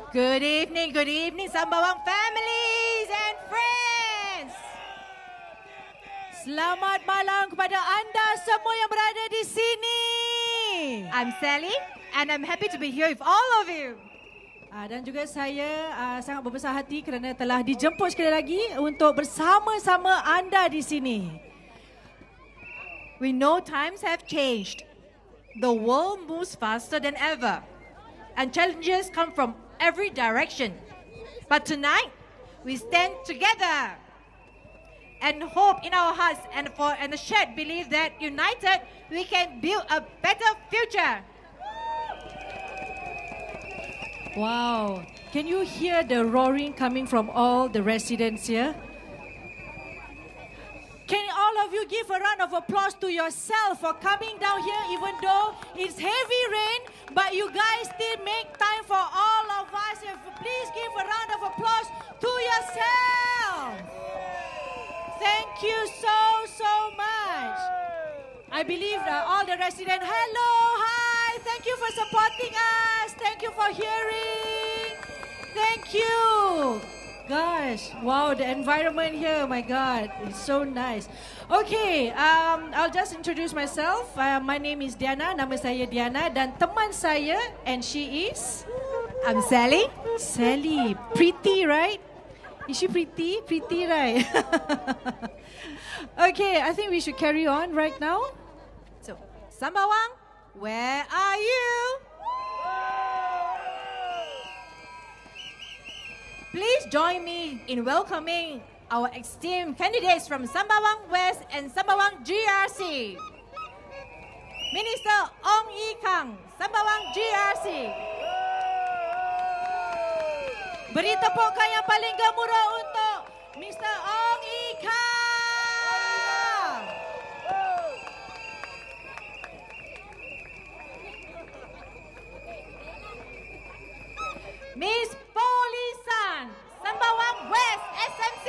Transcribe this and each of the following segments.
Good evening, Sembawang families and friends. Selamat malam kepada anda semua yang berada di sini. I'm Sally and I'm happy to be here with all of you. Dan juga saya sangat berbesar hati kerana telah dijemput sekali lagi untuk bersama-sama anda di sini. We know times have changed. The world moves faster than ever and challenges come from every direction. But tonight, we stand together and hope in our hearts and a shared belief that united, we can build a better future. Wow, can you hear the roaring coming from all the residents here? Can all of you give a round of applause to yourself for coming down here even though it's heavy rain, but you guys still make time for all of us. Please give a round of applause to yourself. Thank you so much. I believe that all the residents, hello, hi, thank you for supporting us. Thank you for hearing. Thank you. Gosh, wow, the environment here, my God, it's so nice. Okay, I'll just introduce myself. My name is Diana, nama saya Diana dan teman saya, and she is? I'm Sally. Sally, pretty, right? Is she pretty? Pretty, right? Okay, I think we should carry on right now. So, Sembawang, where are you? Please join me in welcoming our esteemed candidates from Sembawang West and Sembawang GRC. Minister Ong Yi Kang, Sembawang GRC. Beri tepukan yang paling gemuruh untuk Mr. Ong Yi Kang. Miss Polisan, Sembawang West SMC.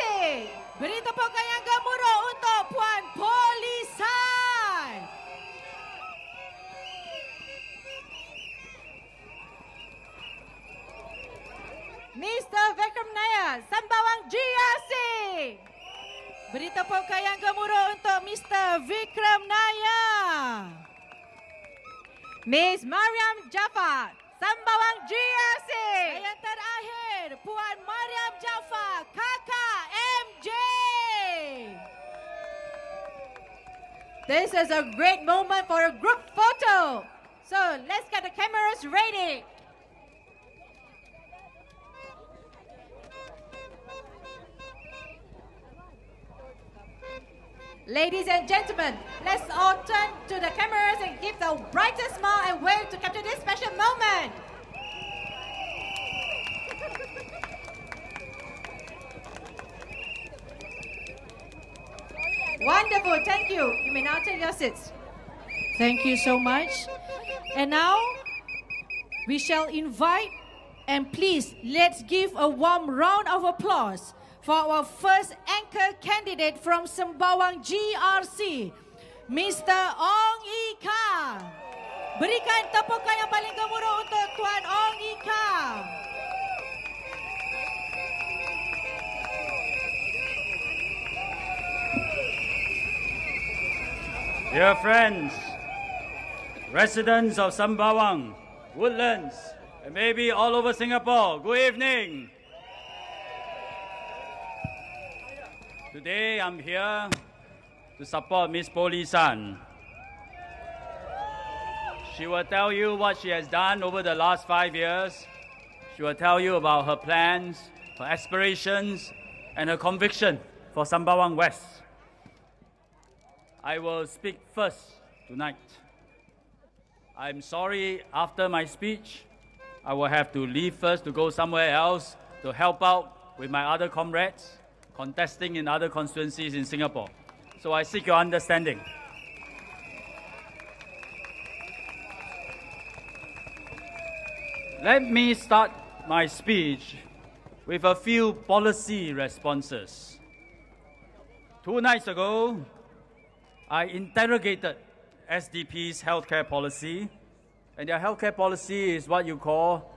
Beri tepukan yang gemuruh untuk Puan Polisan. Mr. Vikram Nair, Sembawang GRC. Beri tepukan yang gemuruh untuk Mr. Vikram Nair. Miss Mariam Jaafar, Sembawang GRC. Yang terakhir, Puan Mariam Jaafar, Kakak MJ. This is a great moment for a group photo. So let's get the cameras ready. Ladies and gentlemen, let's all turn to the cameras and give the brightest smile and wave to capture this special moment. Wonderful, thank you. You may now take your seats. Thank you so much. And now, we shall invite, and please, let's give a warm round of applause for our first anchor candidate from Sembawang GRC, Mr. Ong Yi Kang. Berikan tepukan yang paling gemuruh untuk Tuan Ong Yi Kang. Dear friends, residents of Sembawang, Woodlands, and maybe all over Singapore, good evening. Today I'm here to support Miss Polisan. She will tell you what she has done over the last 5 years. She will tell you about her plans, her aspirations, and her conviction for Sembawang West. I will speak first tonight. I'm sorry, after my speech, I will have to leave first to go somewhere else to help out with my other comrades contesting in other constituencies in Singapore. So I seek your understanding. Let me start my speech with a few policy responses. 2 nights ago, I interrogated SDP's healthcare policy, and their healthcare policy is what you call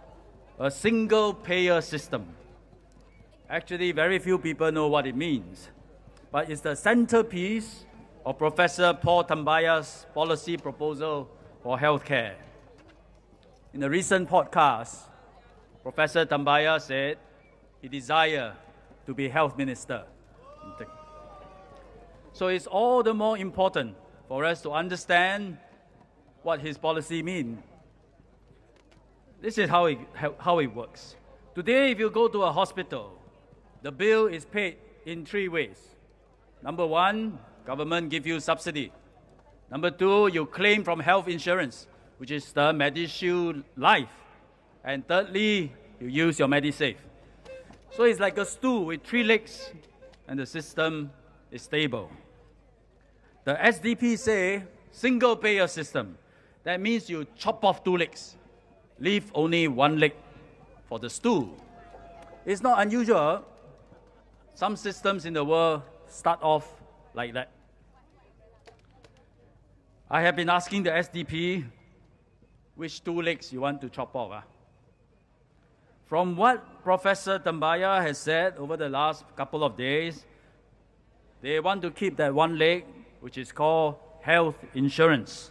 a single-payer system. Actually, very few people know what it means, but it's the centerpiece of Professor Paul Tambaya's policy proposal for healthcare. In a recent podcast, Professor Tambaya said he desired to be health minister. So it's all the more important for us to understand what his policy means. This is how it works. Today, if you go to a hospital, the bill is paid in 3 ways. Number 1, government gives you subsidy. Number 2, you claim from health insurance, which is the MediShield Life. And thirdly, you use your MediSave. So it's like a stool with 3 legs, and the system is stable. The SDP say single-payer system. That means you chop off 2 legs, leave only 1 leg for the stool. It's not unusual. Some systems in the world start off like that. I have been asking the SDP which 2 legs you want to chop off. From what Professor Tambaya has said over the last couple of days, they want to keep that 1 leg, which is called health insurance.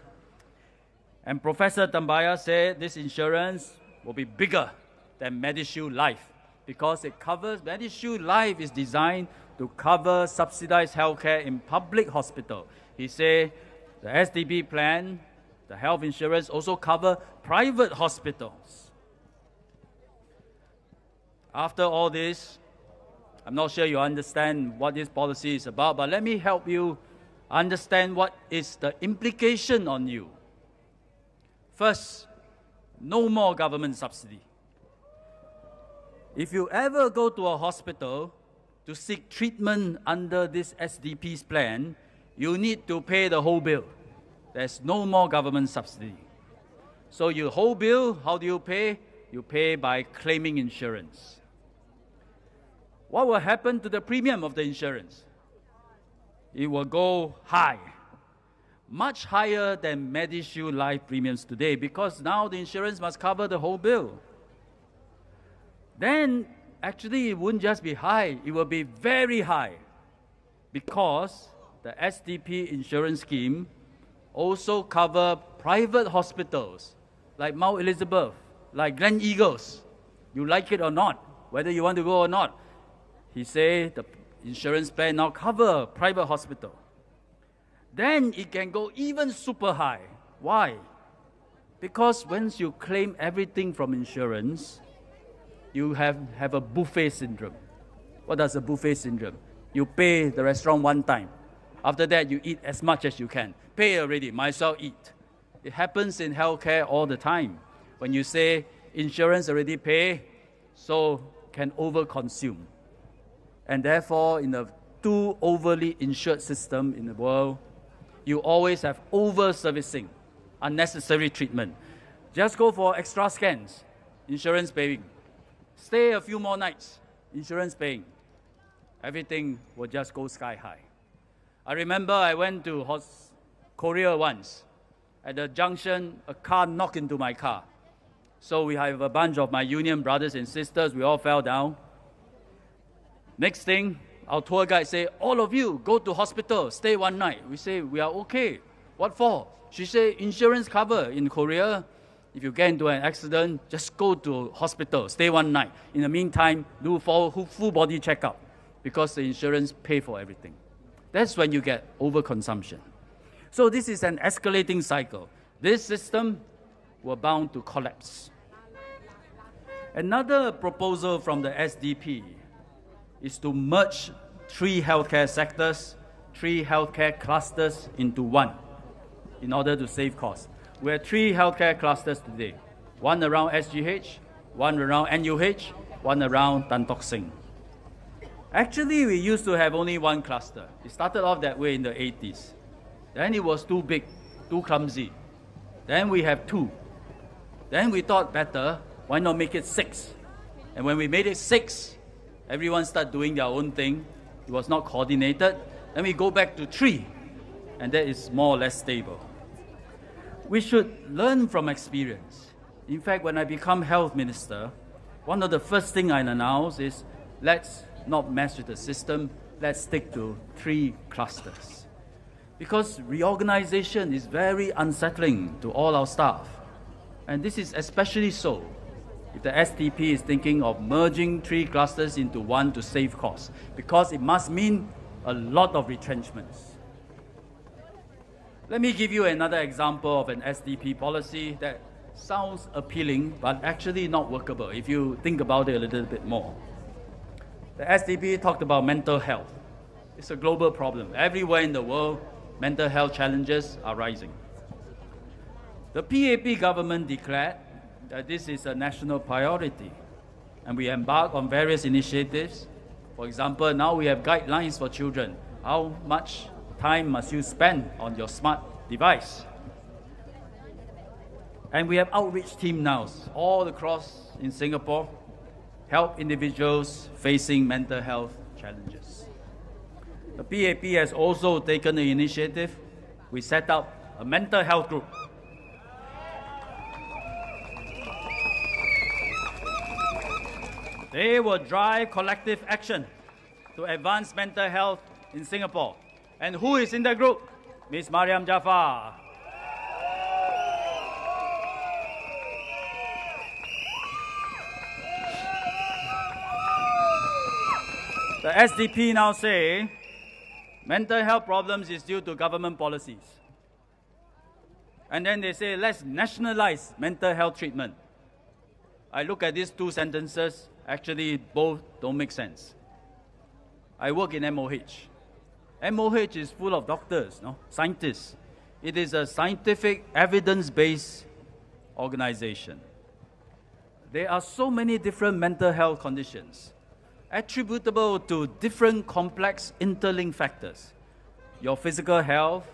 And Professor Tambaya said this insurance will be bigger than MediShield Life because it covers, MediShield Life is designed to cover subsidized healthcare in public hospital. He said the SDP plan, the health insurance also cover private hospitals. After all this, I'm not sure you understand what this policy is about, but let me help you understand what is the implication on you. First, no more government subsidy. If you ever go to a hospital to seek treatment under this SDP's plan, you need to pay the whole bill. There's no more government subsidy. So your whole bill, how do you pay? You pay by claiming insurance. What will happen to the premium of the insurance? It will go high, much higher than MediShield Life premiums today, because now the insurance must cover the whole bill. Then, actually, it wouldn't just be high, it will be very high, because the SDP insurance scheme also cover private hospitals, like Mount Elizabeth, like Glen Eagles. You like it or not, whether you want to go or not. He said the insurance plan now cover private hospital. Then it can go even super high. Why? Because once you claim everything from insurance, you have a buffet syndrome. What does a buffet syndrome? You pay the restaurant 1 time. After that, you eat as much as you can. Pay already, might as well eat. It happens in healthcare all the time. When you say insurance already pay, so can overconsume. And therefore, in a too overly insured system in the world, you always have over-servicing, unnecessary treatment. Just go for extra scans, insurance paying. Stay a few more nights, insurance paying. Everything will just go sky high. I remember I went to Korea once. At the junction, a car knocked into my car. So we have a bunch of my union brothers and sisters, we all fell down. Next thing, our tour guide say, all of you go to hospital, stay 1 night. We say, we are okay. What for? She say, insurance cover in Korea. If you get into an accident, just go to hospital, stay 1 night. In the meantime, do full body checkup because the insurance pay for everything. That's when you get overconsumption. So this is an escalating cycle. This system will bound to collapse. Another proposal from the SDP is to merge 3 healthcare sectors, 3 healthcare clusters into 1 in order to save costs. We have 3 healthcare clusters today. 1 around SGH, 1 around NUH, 1 around Tan Tock Seng. Actually, we used to have only 1 cluster. It started off that way in the 80s. Then it was too big, too clumsy. Then we have 2. Then we thought better, why not make it 6? And when we made it 6, everyone started doing their own thing. It was not coordinated. Then we go back to 3, and that is more or less stable. We should learn from experience. In fact, when I become health minister, one of the first things I announced is let's not mess with the system, let's stick to 3 clusters. Because reorganization is very unsettling to all our staff. And this is especially so if the STP is thinking of merging 3 clusters into one to save costs, because it must mean a lot of retrenchments. Let me give you another example of an SDP policy that sounds appealing, but actually not workable if you think about it a little bit more. The SDP talked about mental health. It's a global problem. Everywhere in the world, mental health challenges are rising. The PAP government declared that this is a national priority, and we embark on various initiatives. For example, now we have guidelines for children. How much time must you spend on your smart device? And we have outreach teams now all across in Singapore, help individuals facing mental health challenges. The PAP has also taken the initiative. We set up a mental health group. They will drive collective action to advance mental health in Singapore. And who is in the group? Ms. Mariam Jafar. The SDP now say mental health problems is due to government policies. And then they say, let's nationalize mental health treatment. I look at these 2 sentences, actually both don't make sense. I work in MOH. MOH is full of doctors, no? Scientists. It is a scientific, evidence-based organization. There are so many different mental health conditions attributable to different complex interlinked factors. Your physical health,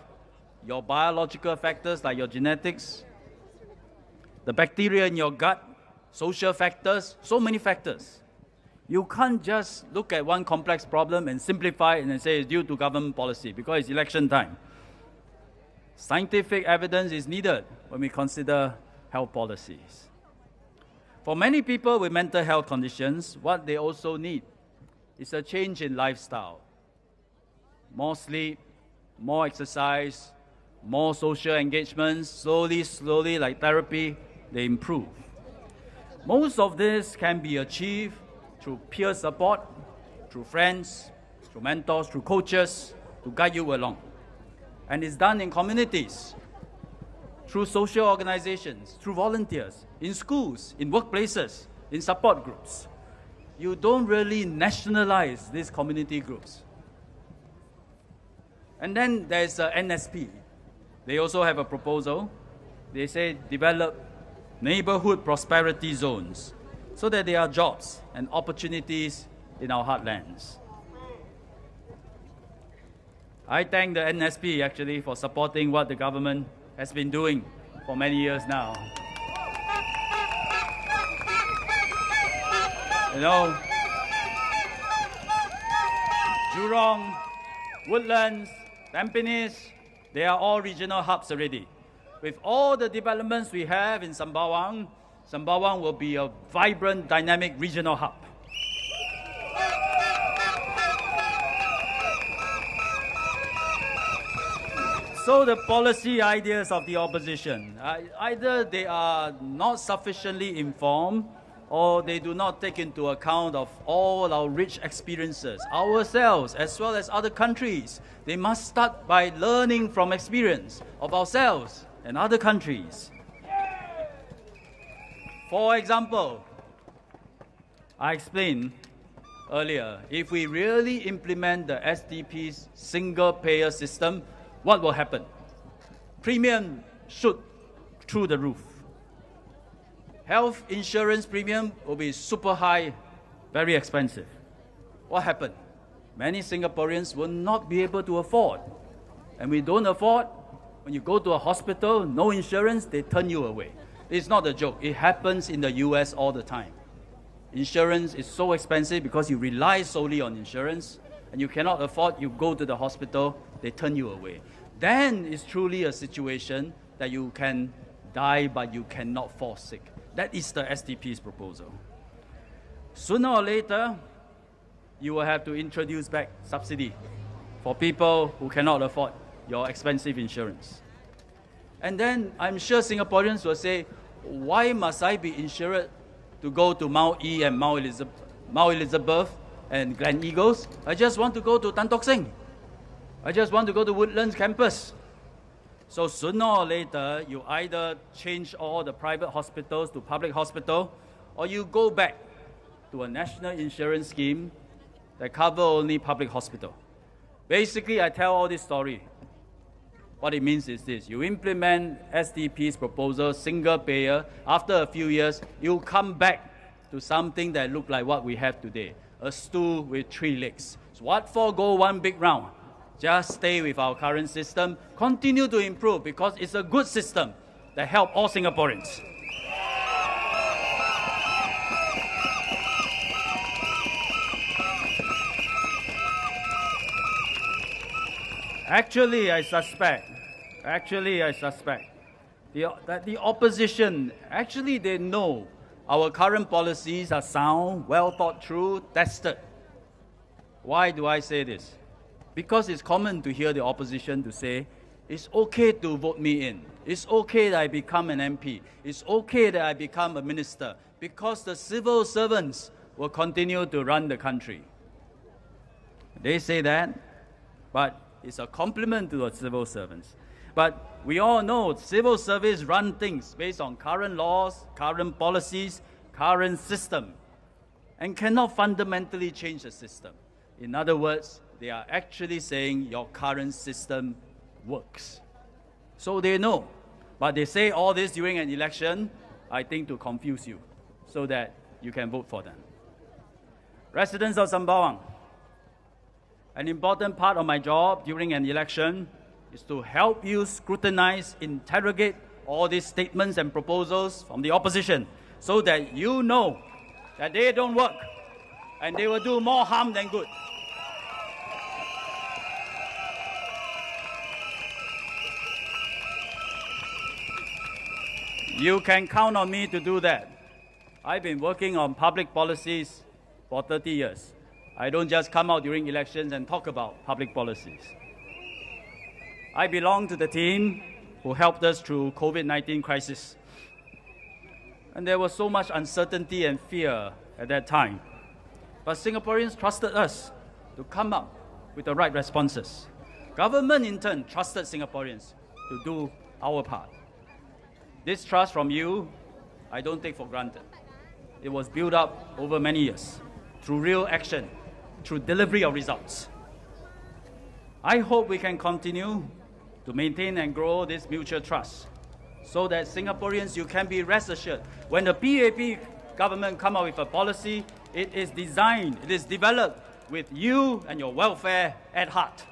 your biological factors like your genetics, the bacteria in your gut, social factors, so many factors. You can't just look at one complex problem and simplify it and say it's due to government policy because it's election time. Scientific evidence is needed when we consider health policies. For many people with mental health conditions, what they also need is a change in lifestyle. More sleep, more exercise, more social engagements, slowly, like therapy, they improve. Most of this can be achieved through peer support, through friends, through mentors, through coaches to guide you along. And it's done in communities, through social organizations, through volunteers, in schools, in workplaces, in support groups. You don't really nationalize these community groups. And then there's NSP. They also have a proposal. They say develop neighborhood prosperity zones so that there are jobs and opportunities in our heartlands. I thank the NSP actually for supporting what the government has been doing for many years now. You know, Jurong, Woodlands, Tampines, they are all regional hubs already. With all the developments we have in Sembawang, Sembawang will be a vibrant, dynamic regional hub. So the policy ideas of the opposition, either they are not sufficiently informed or they do not take into account of all our rich experiences, ourselves as well as other countries. They must start by learning from experience of ourselves and other countries. For example, I explained earlier, if we really implement the STP's single-payer system, what will happen? Premium shoot through the roof. Health insurance premium will be super high, very expensive. What happened? Many Singaporeans will not be able to afford. And we don't afford, when you go to a hospital, no insurance, they turn you away. It's not a joke. It happens in the US all the time. Insurance is so expensive because you rely solely on insurance, and you cannot afford, you go to the hospital, they turn you away. Then it's truly a situation that you can die, but you cannot fall sick. That is the STP's proposal. Sooner or later, you will have to introduce back subsidy for people who cannot afford your expensive insurance. And then I'm sure Singaporeans will say, why must I be insured to go to Mount E and Mount Elizabeth and Glen Eagles? I just want to go to Tan Tock Seng. I just want to go to Woodlands campus. So sooner or later, you either change all the private hospitals to public hospital, or you go back to a national insurance scheme that cover only public hospital. Basically, I tell all this story. What it means is this: you implement SDP's proposal, single payer. After a few years, you come back to something that looks like what we have today, a stool with 3 legs. So what for go one big round? Just stay with our current system, continue to improve, because it's a good system that helps all Singaporeans. Actually, I suspect that the opposition, actually they know our current policies are sound, well thought through, tested. Why do I say this? Because it's common to hear the opposition to say, it's okay to vote me in. It's okay that I become an MP. It's okay that I become a minister, because the civil servants will continue to run the country. They say that, but it's a compliment to the civil servants. But we all know civil service run things based on current laws, current policies, current system, and cannot fundamentally change the system. In other words, they are actually saying your current system works. So they know. But they say all this during an election, I think to confuse you, so that you can vote for them. Residents of Sembawang, an important part of my job during an election is to help you scrutinize, interrogate all these statements and proposals from the opposition, so that you know that they don't work and they will do more harm than good. You can count on me to do that. I've been working on public policies for 30 years. I don't just come out during elections and talk about public policies. I belong to the team who helped us through COVID-19 crisis. And there was so much uncertainty and fear at that time. But Singaporeans trusted us to come up with the right responses. Government, in turn, trusted Singaporeans to do our part. This trust from you, I don't take for granted. It was built up over many years, through real action, through delivery of results. I hope we can continue to maintain and grow this mutual trust, so that Singaporeans, you can be rest assured, when the PAP government come up with a policy, it is designed, it is developed with you and your welfare at heart.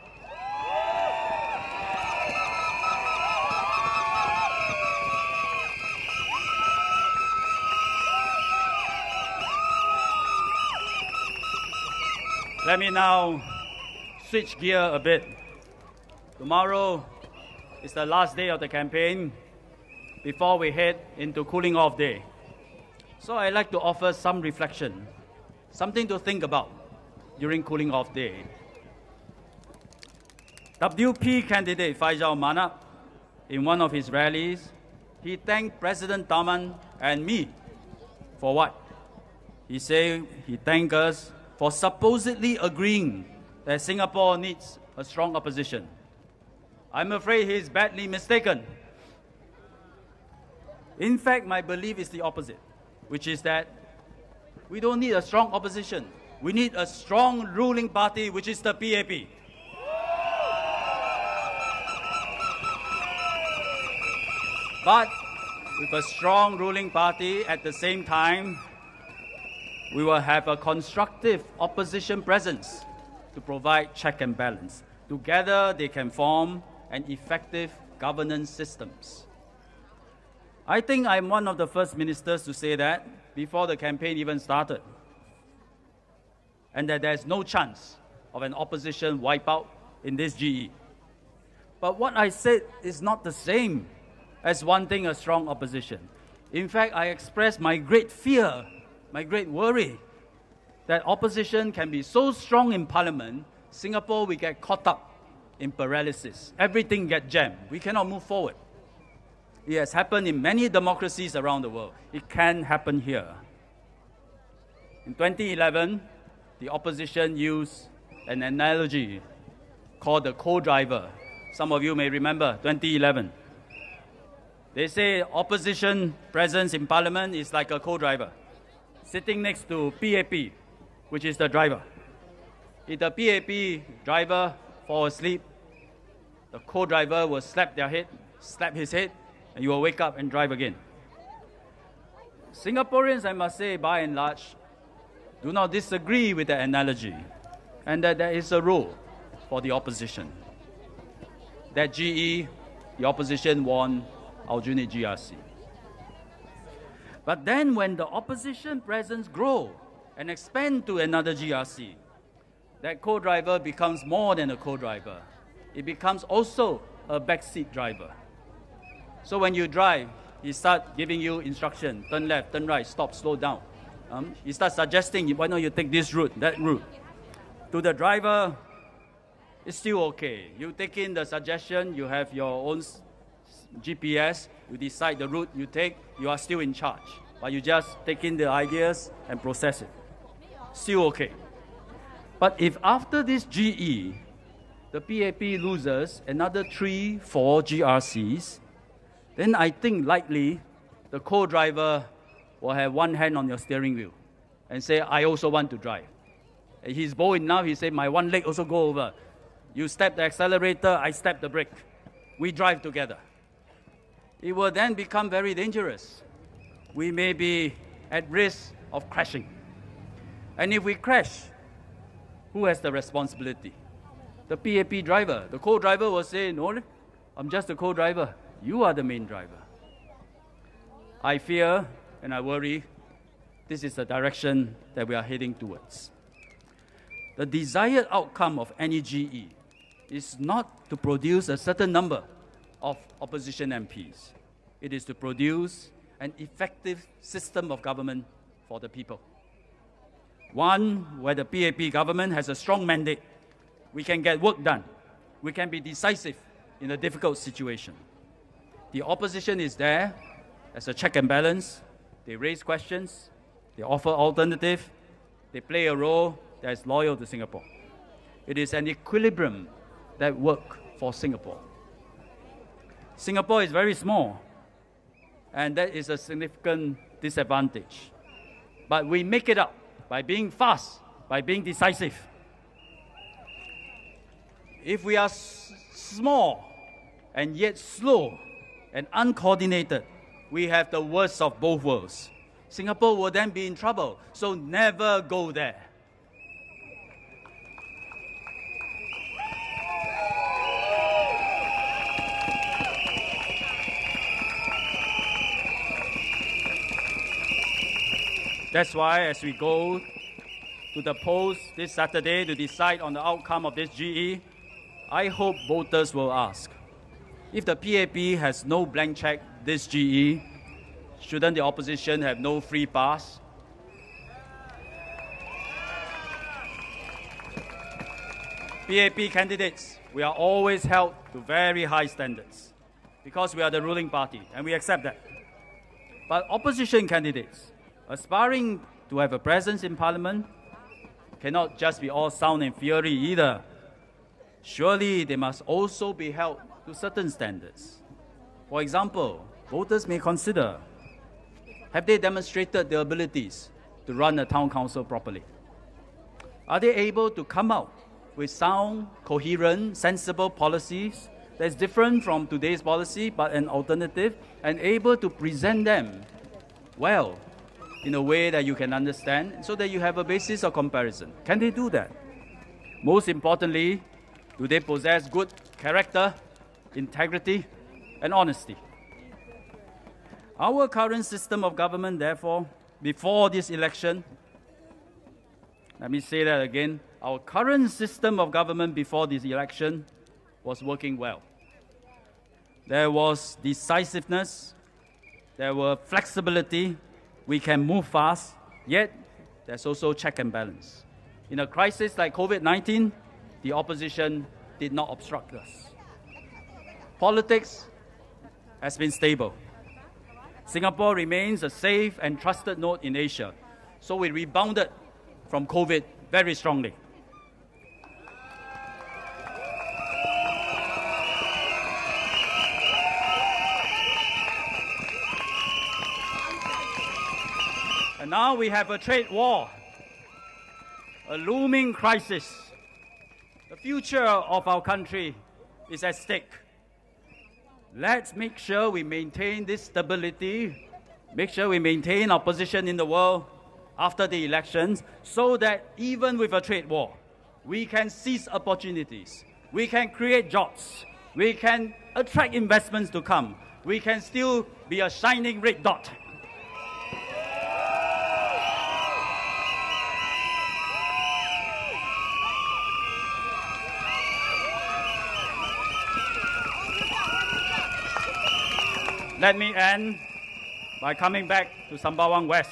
Let me now switch gear a bit. Tomorrow is the last day of the campaign before we head into cooling off day. So I'd like to offer some reflection, something to think about during cooling off day. WP candidate Faisal Manap, in one of his rallies, he thanked President Taman and me for what? He said he thanked us for supposedly agreeing that Singapore needs a strong opposition. I'm afraid he's badly mistaken. In fact, my belief is the opposite, which is that we don't need a strong opposition. We need a strong ruling party, which is the PAP. But with a strong ruling party, at the same time, we will have a constructive opposition presence to provide check and balance. Together, they can form an effective governance systems. I think I'm one of the first ministers to say that before the campaign even started, and that there's no chance of an opposition wipeout in this GE. But what I said is not the same as wanting a strong opposition. In fact, I expressed my great fear, my great worry, that opposition can be so strong in parliament, Singapore will get caught up in paralysis. Everything gets jammed. We cannot move forward. It has happened in many democracies around the world. It can happen here. In 2011, the opposition used an analogy called the co-driver. Some of you may remember 2011. They say opposition presence in parliament is like a co-driver, sitting next to PAP, which is the driver. If the PAP driver falls asleep, the co-driver will slap his head, and you will wake up and drive again. Singaporeans, I must say, by and large, do not disagree with the analogy, and that there is a role for the opposition. That GE, the opposition won Aljunied GRC. But then when the opposition presence grows and expand to another GRC, that co-driver becomes more than a co-driver. It becomes also a backseat driver. So when you drive, he starts giving you instruction, turn left, turn right, stop, slow down. He starts suggesting, why don't you take this route, that route. To the driver, it's still okay. You take in the suggestion, you have your own GPS, you decide the route you take, you are still in charge. But you just take in the ideas and process it. Still okay. But if after this GE, the PAP loses another 3, 4 GRCs, then I think likely the co-driver will have one hand on your steering wheel and say, I also want to drive. And he's bold enough, he said, my one leg also go over. You step the accelerator, I step the brake. We drive together. It will then become very dangerous. We may be at risk of crashing. And if we crash, who has the responsibility? The PAP driver. The co-driver will say, no, I'm just the co-driver. You are the main driver. I fear and I worry this is the direction that we are heading towards. The desired outcome of any GE is not to produce a certain number of opposition MPs. It is to produce an effective system of government for the people. One where the PAP government has a strong mandate. We can get work done. We can be decisive in a difficult situation. The opposition is there as a check and balance. They raise questions. They offer alternative. They play a role that is loyal to Singapore. It is an equilibrium that works for Singapore. Singapore is very small, and that is a significant disadvantage. But we make it up by being fast, by being decisive. If we are small and yet slow and uncoordinated, we have the worst of both worlds. Singapore will then be in trouble, so never go there. That's why as we go to the polls this Saturday to decide on the outcome of this GE, I hope voters will ask, if the PAP has no blank check this GE, shouldn't the opposition have no free pass? PAP candidates, we are always held to very high standards because we are the ruling party and we accept that. But opposition candidates, aspiring to have a presence in Parliament, cannot just be all sound and fury either. Surely they must also be held to certain standards. For example, voters may consider, have they demonstrated their abilities to run a town council properly? Are they able to come out with sound, coherent, sensible policies that's different from today's policy but an alternative, and able to present them well in a way that you can understand so that you have a basis of comparison? Can they do that? Most importantly, do they possess good character, integrity, and honesty? Our current system of government, therefore, before this election, let me say that again, our current system of government before this election was working well. There was decisiveness, there were flexibility, we can move fast, yet there's also check and balance. In a crisis like COVID-19, the opposition did not obstruct us. Politics has been stable. Singapore remains a safe and trusted node in Asia, so we rebounded from COVID very strongly. And now we have a trade war, a looming crisis. The future of our country is at stake. Let's make sure we maintain this stability, make sure we maintain our position in the world after the elections, so that even with a trade war, we can seize opportunities, we can create jobs, we can attract investments to come, we can still be a shining red dot. Let me end by coming back to Sembawang West.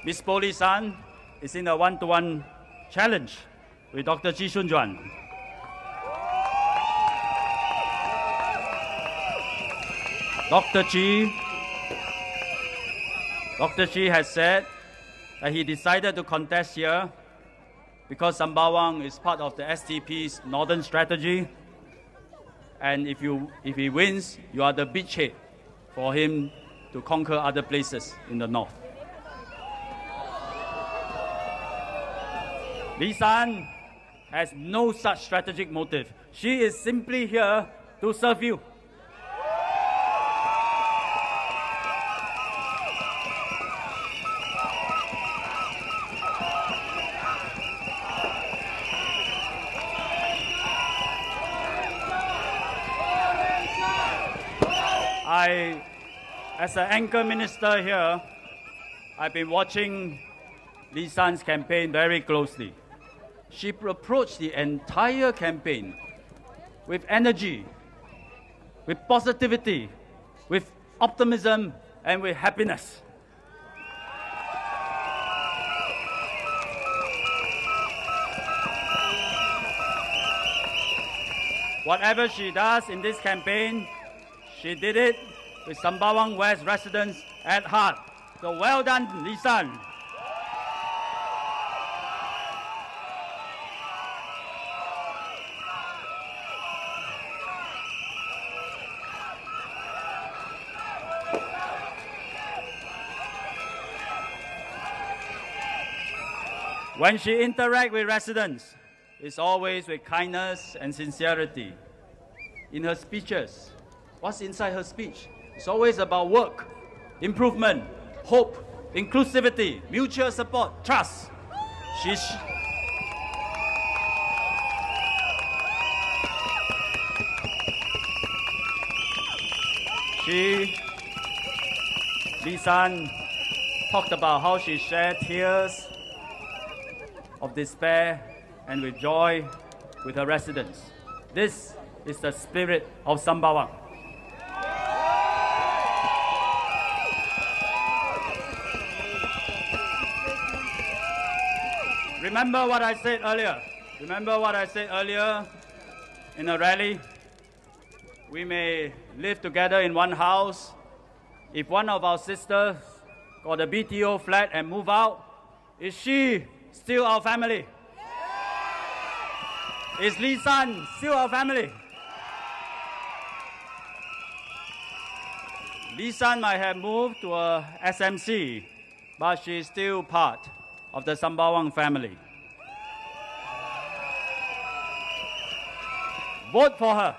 Miss Poli San is in a one-to-one challenge with Dr. Chi Shun Juan. Dr. Chi has said that he decided to contest here because Sembawang is part of the STP's Northern Strategy. And if he wins, you are the beachhead for him to conquer other places in the north. Lee San has no such strategic motive. She is simply here to serve you. As an anchor minister here, I've been watching Lee San's campaign very closely. She approached the entire campaign with energy, with positivity, with optimism, and with happiness. Whatever she does in this campaign, she did it with Sembawang West residents at heart. So well done, Lee San. When she interacts with residents, it's always with kindness and sincerity. In her speeches, what's inside her speech? It's always about work, improvement, hope, inclusivity, mutual support, trust. Lee San talked about how she shared tears of despair and with joy with her residents. This is the spirit of Sembawang. Remember what I said earlier. Remember what I said earlier in a rally? We may live together in one house. If one of our sisters got a BTO flat and move out, is she still our family? Is Lee San still our family? Lee San might have moved to a SMC, but she is still part of the Sembawang family. Vote for her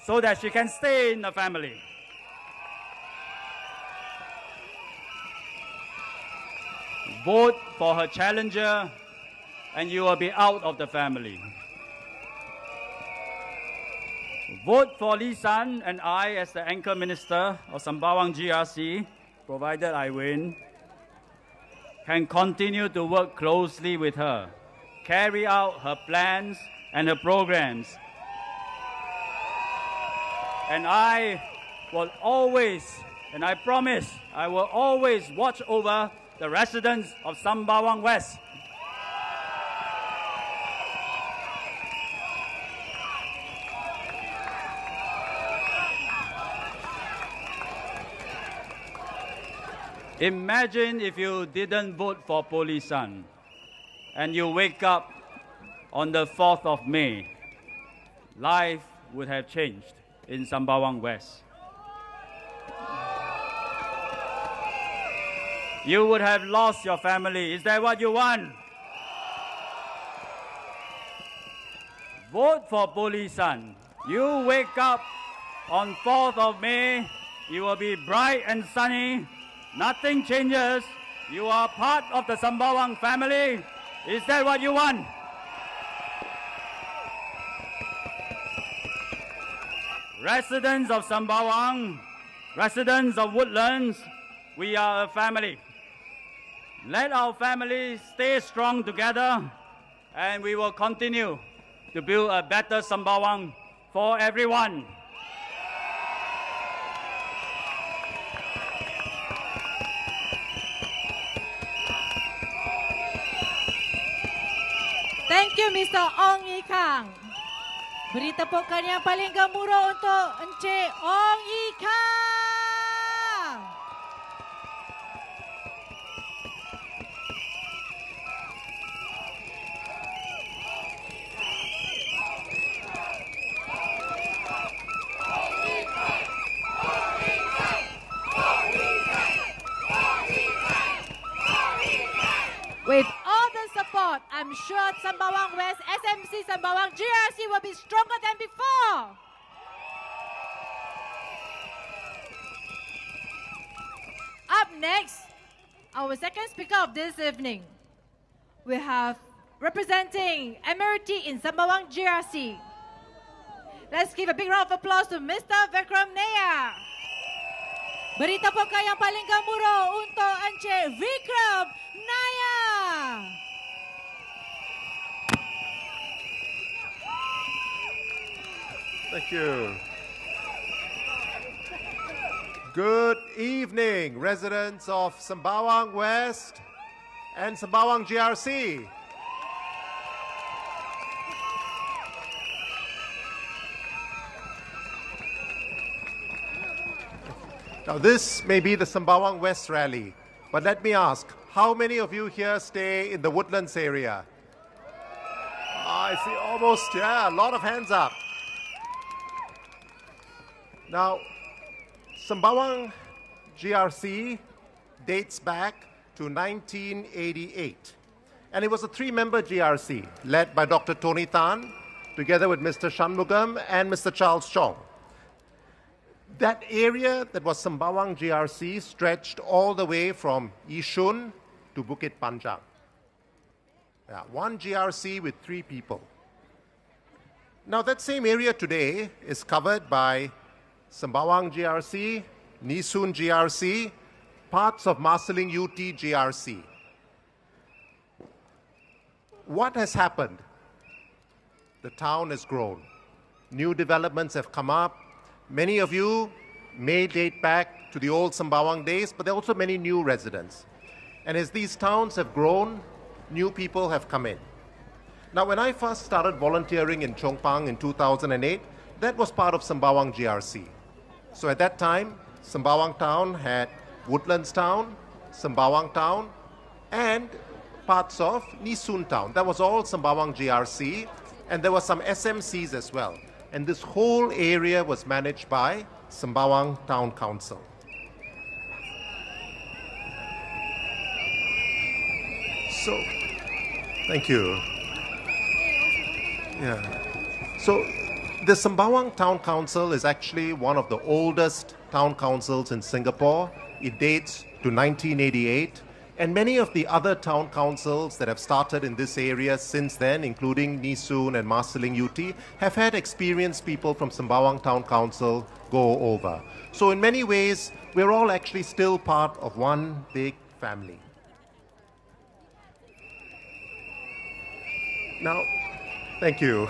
so that she can stay in the family. Vote for her challenger and you will be out of the family. Vote for Lee San and I as the anchor minister of Sembawang GRC, provided I win, can continue to work closely with her, carry out her plans and her programs. And I will always, and I promise, I will always watch over the residents of Sembawang West. Imagine if you didn't vote for Polisan and you wake up on the 4th of May. Life would have changed in Sembawang West. You would have lost your family. Is that what you want? Vote for Polisan. You wake up on 4th of May, you will be bright and sunny. Nothing changes. You are part of the Sembawang family. Is that what you want? Residents of Sembawang, residents of Woodlands, we are a family. Let our family stay strong together, and we will continue to build a better Sembawang for everyone. Thank you, Mr. Ong Yi Kang. Beri tepukan yang paling gemuruh untuk Encik Ong Yi Kang. With all the support, I'm sure Sembawang West, SMC Sembawang, GRC will be stronger than before. Up next, our second speaker of this evening, we have representing Emirati in Sembawang GRC. Let's give a big round of applause to Mr. Vikram Nair. Beri tepukan yang paling gemuruh untuk Encik Vikram Nair. Thank you. Good evening, residents of Sembawang West and Sembawang GRC. Now, this may be the Sembawang West rally, but let me ask, how many of you here stay in the Woodlands area? I see almost, yeah, a lot of hands up. Now, Sembawang GRC dates back to 1988, and it was a three-member GRC led by Dr. Tony Tan, together with Mr. Shanmugam and Mr. Charles Chong. That area that was Sembawang GRC stretched all the way from Yishun to Bukit Panjang. Yeah, one GRC with 3 people. Now, that same area today is covered by Sembawang GRC, Nisun GRC, parts of Marsiling UT GRC. What has happened? The town has grown. New developments have come up. Many of you may date back to the old Sembawang days, but there are also many new residents. And as these towns have grown, new people have come in. Now, when I first started volunteering in Chongpang in 2008, that was part of Sembawang GRC. So at that time, Sembawang Town had Woodlands Town, Sembawang Town, and parts of Nisun Town. That was all Sembawang GRC, and there were some SMCs as well. And this whole area was managed by Sembawang Town Council. So, thank you. Yeah. So, the Sembawang Town Council is actually one of the oldest town councils in Singapore. It dates to 1988. And many of the other town councils that have started in this area since then, including Nisun and Marsiling UT, have had experienced people from Sembawang Town Council go over. So in many ways, we're all actually still part of one big family. Now, thank you.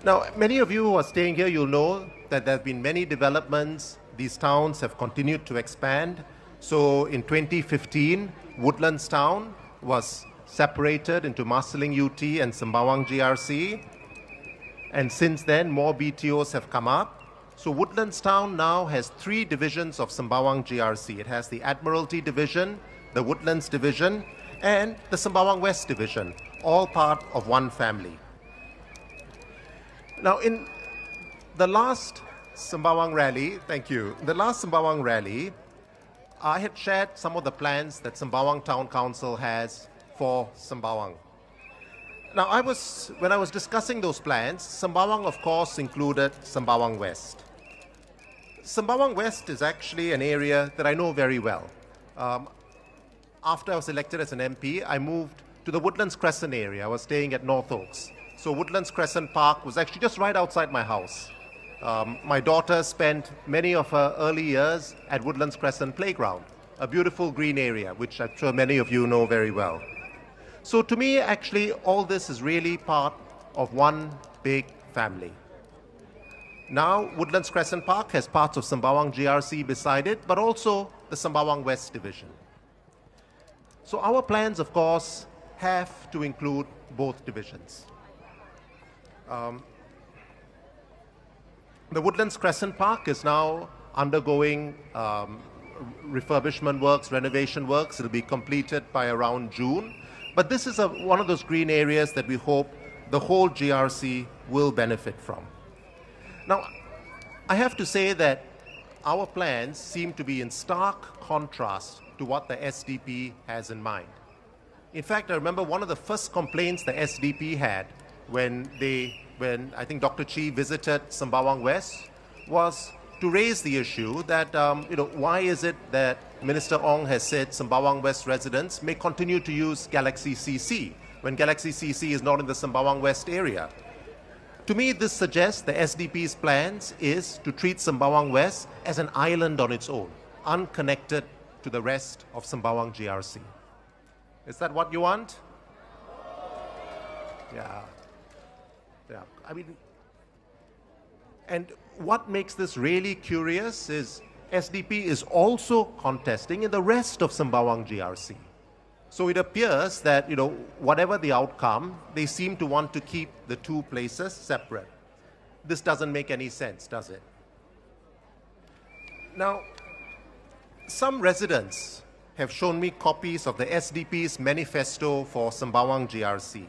Now, many of you who are staying here, you'll know that there have been many developments. These towns have continued to expand. So in 2015, Woodlands Town was separated into Marsiling UT and Sembawang GRC. And since then, more BTOs have come up. So Woodlands Town now has 3 divisions of Sembawang GRC. It has the Admiralty Division, the Woodlands Division, and the Sembawang West Division, all part of one family. Now, in the last Sembawang rally, thank you, the last Sembawang rally, I had shared some of the plans that Sembawang Town Council has for Sembawang. Now, when I was discussing those plans, Sembawang, of course, included Sembawang West. Sembawang West is actually an area that I know very well. After I was elected as an MP, I moved to the Woodlands Crescent area. I was staying at North Oaks. So Woodlands Crescent Park was actually just right outside my house. My daughter spent many of her early years at Woodlands Crescent Playground, a beautiful green area, which I'm sure many of you know very well. So to me, actually, all this is really part of one big family. Now, Woodlands Crescent Park has parts of Sembawang GRC beside it, but also the Sembawang West Division. So our plans, of course, have to include both divisions. The Woodlands Crescent Park is now undergoing refurbishment works, renovation works. It'll be completed by around June. But this is one of those green areas that we hope the whole GRC will benefit from. Now, I have to say that our plans seem to be in stark contrast to what the SDP has in mind. In fact, I remember one of the first complaints the SDP had when I think Dr. Chi visited Sembawang West was to raise the issue that, why is it that Minister Ong has said Sembawang West residents may continue to use Galaxy CC when Galaxy CC is not in the Sembawang West area. To me, this suggests the SDP's plans is to treat Sembawang West as an island on its own, unconnected to the rest of Sembawang GRC. Is that what you want? Yeah. I mean, and what makes this really curious is SDP is also contesting in the rest of Sembawang GRC. So it appears that, whatever the outcome, they seem to want to keep the two places separate. This doesn't make any sense, does it? Now, some residents have shown me copies of the SDP's manifesto for Sembawang GRC.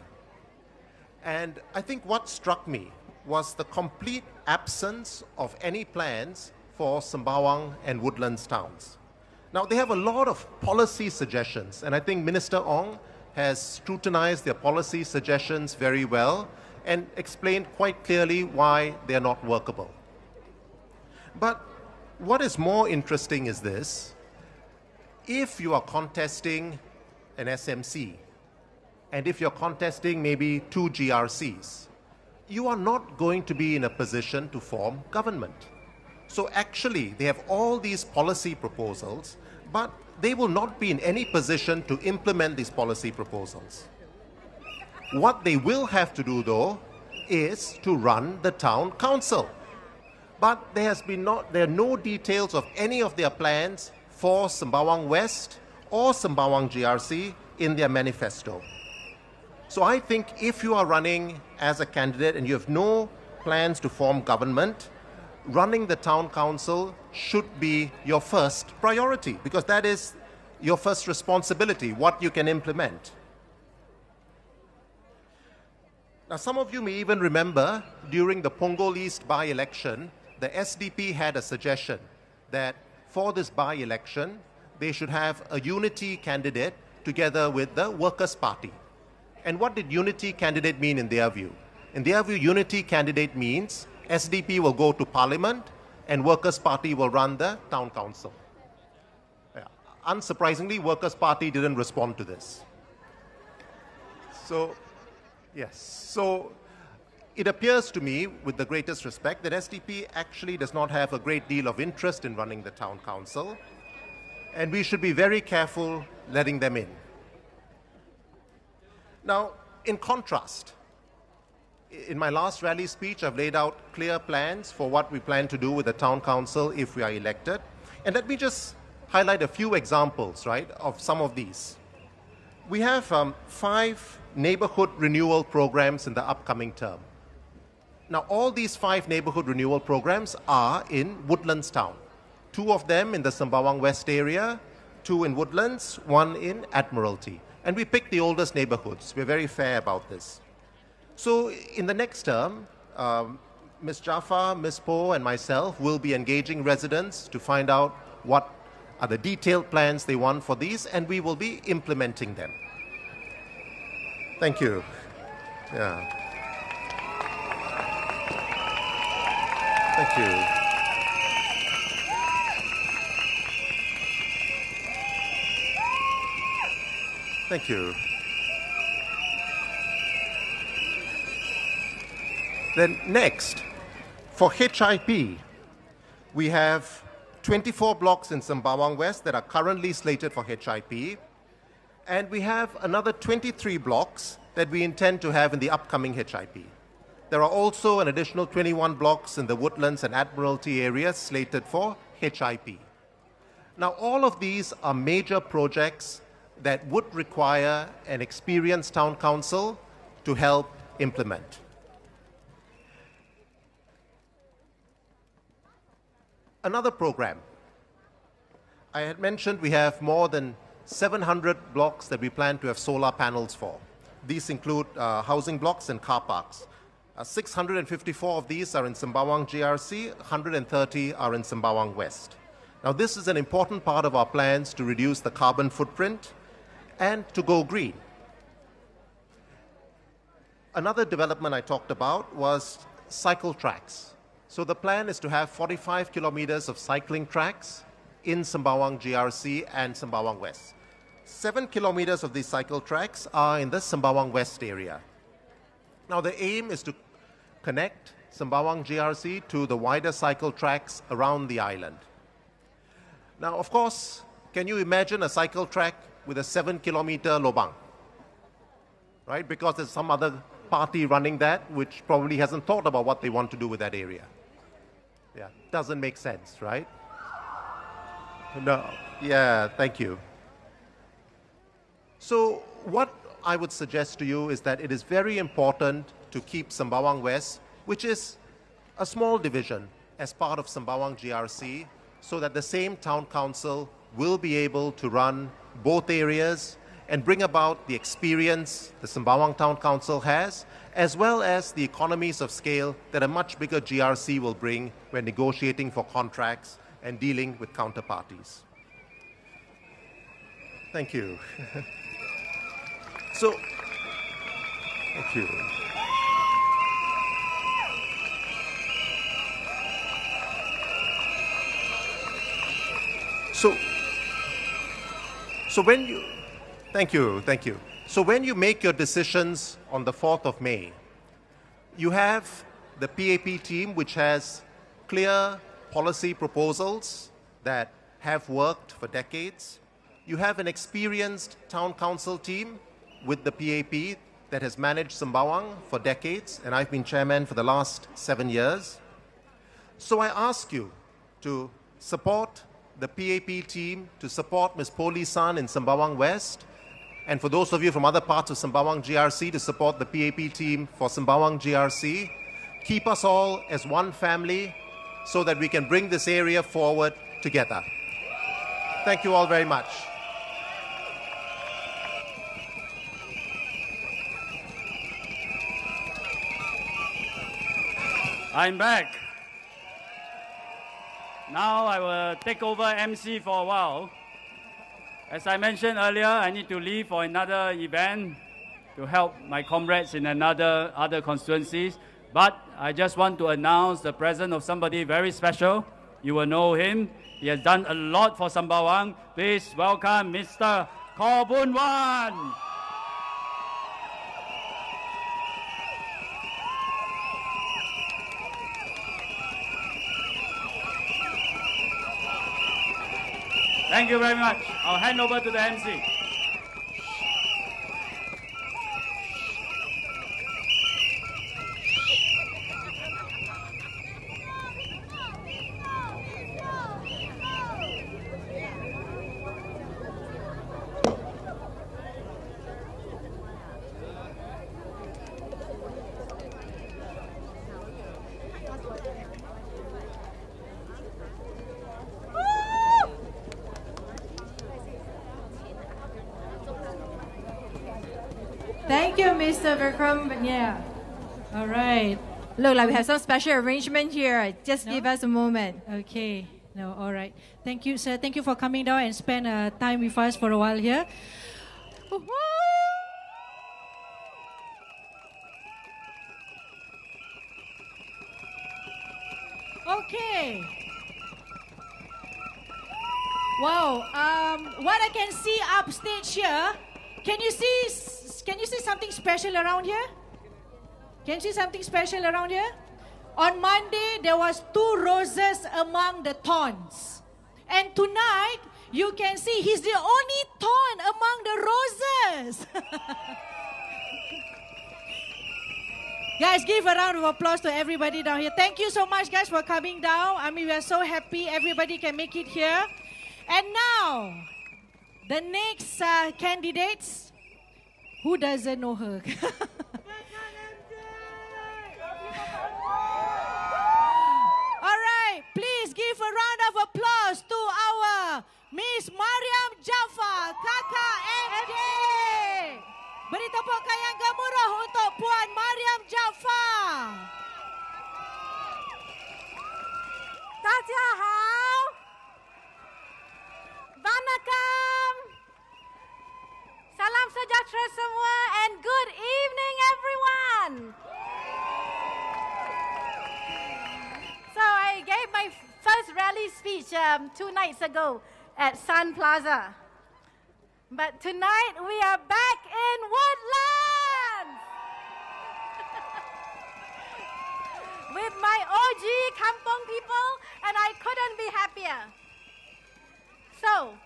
And I think what struck me was the complete absence of any plans for Sembawang and Woodlands towns. Now, they have a lot of policy suggestions, and I think Minister Ong has scrutinized their policy suggestions very well and explained quite clearly why they're not workable. But what is more interesting is this. If you are contesting an SMC, and if you're contesting maybe 2 GRCs, you are not going to be in a position to form government. So actually, they have all these policy proposals, but they will not be in any position to implement these policy proposals. What they will have to do, though, is to run the town council. But there are no details of any of their plans for Sembawang West or Sembawang GRC in their manifesto. So I think if you are running as a candidate and you have no plans to form government, running the town council should be your first priority, because that is your first responsibility, what you can implement. Now, some of you may even remember during the Punggol East by-election, the SDP had a suggestion that for this by-election, they should have a unity candidate together with the Workers' Party. And what did unity candidate mean in their view? In their view, unity candidate means SDP will go to Parliament and Workers' Party will run the town council. Yeah. Unsurprisingly, Workers' Party didn't respond to this. So, yes. So, it appears to me, with the greatest respect, that SDP actually does not have a great deal of interest in running the town council, and we should be very careful letting them in. Now, in contrast, in my last rally speech, I've laid out clear plans for what we plan to do with the town council if we are elected. And let me just highlight a few examples, right, of some of these. We have 5 neighborhood renewal programs in the upcoming term. Now, all these 5 neighborhood renewal programs are in Woodlands Town. 2 of them in the Sembawang West area, 2 in Woodlands, 1 in Admiralty. And we picked the oldest neighborhoods. We're very fair about this. So in the next term, Ms. Jaffa, Ms. Poh, and myself will be engaging residents to find out what are the detailed plans they want for these, and we will be implementing them. Thank you. Yeah. Thank you. Thank you. Then next, for HIP, we have 24 blocks in Sembawang West that are currently slated for HIP, and we have another 23 blocks that we intend to have in the upcoming HIP. There are also an additional 21 blocks in the Woodlands and Admiralty areas slated for HIP. Now, all of these are major projects that would require an experienced town council to help implement. Another program. I had mentioned we have more than 700 blocks that we plan to have solar panels for. These include housing blocks and car parks. 654 of these are in Sembawang GRC, 130 are in Sembawang West. Now, this is an important part of our plans to reduce the carbon footprint and to go green. Another development I talked about was cycle tracks. So the plan is to have 45 kilometers of cycling tracks in Sembawang GRC and Sembawang West. 7 kilometers of these cycle tracks are in the Sembawang West area. Now, the aim is to connect Sembawang GRC to the wider cycle tracks around the island. Now, of course, can you imagine a cycle track with a 7-kilometer lobang? Right? Because there's some other party running that which probably hasn't thought about what they want to do with that area. Yeah, doesn't make sense, right? No. Yeah, thank you. So what I would suggest to you is that it is very important to keep Sembawang West, which is a small division, as part of Sembawang GRC, so that the same town council will be able to run both areas and bring about the experience the Sembawang Town Council has, as well as the economies of scale that a much bigger GRC will bring when negotiating for contracts and dealing with counterparties. Thank you. Thank you. Thank you. So when you make your decisions on the 4th of May, you have the PAP team, which has clear policy proposals that have worked for decades. You have an experienced town council team with the PAP that has managed Sembawang for decades, and I've been chairman for the last 7 years. So I ask you to support the PAP team, to support Ms. Poli San in Sembawang West, and for those of you from other parts of Sembawang GRC, to support the PAP team for Sembawang GRC. Keep us all as one family so that we can bring this area forward together. Thank you all very much. I'm back. Now I will take over MC for a while. As I mentioned earlier, I need to leave for another event to help my comrades in other constituencies. But I just want to announce the presence of somebody very special. You will know him. He has done a lot for Sembawang. Please welcome Mr. Khaw Boon Wan. Thank you very much. I'll hand over to the MC. Thank you, Mr. Vikram. Yeah. All right. Look like we have some special arrangement here. Just give us a moment. Okay. No, all right. Thank you, sir. Thank you for coming down and spend time with us for a while here. Okay. Wow. What I can see upstage here, can you see something special around here? Can you see something special around here? On Monday, there was 2 roses among the thorns. And tonight, you can see he's the only thorn among the roses. Guys, give a round of applause to everybody down here. Thank you so much, guys, for coming down. I mean, we are so happy everybody can make it here. And now, the next candidates, who doesn't know her? All right, please give a round of applause to our Miss Mariam Jaafar, Kakak MJ. Beri tepukan yang gemuruh untuk Puan Mariam Jaafar. 大家好 Vanakkam Salam sejahtera semua and good evening everyone. So I gave my first rally speech 2 nights ago at Sun Plaza. But tonight we are back in Woodlands with my OG Kampong people, and I couldn't be happier. So,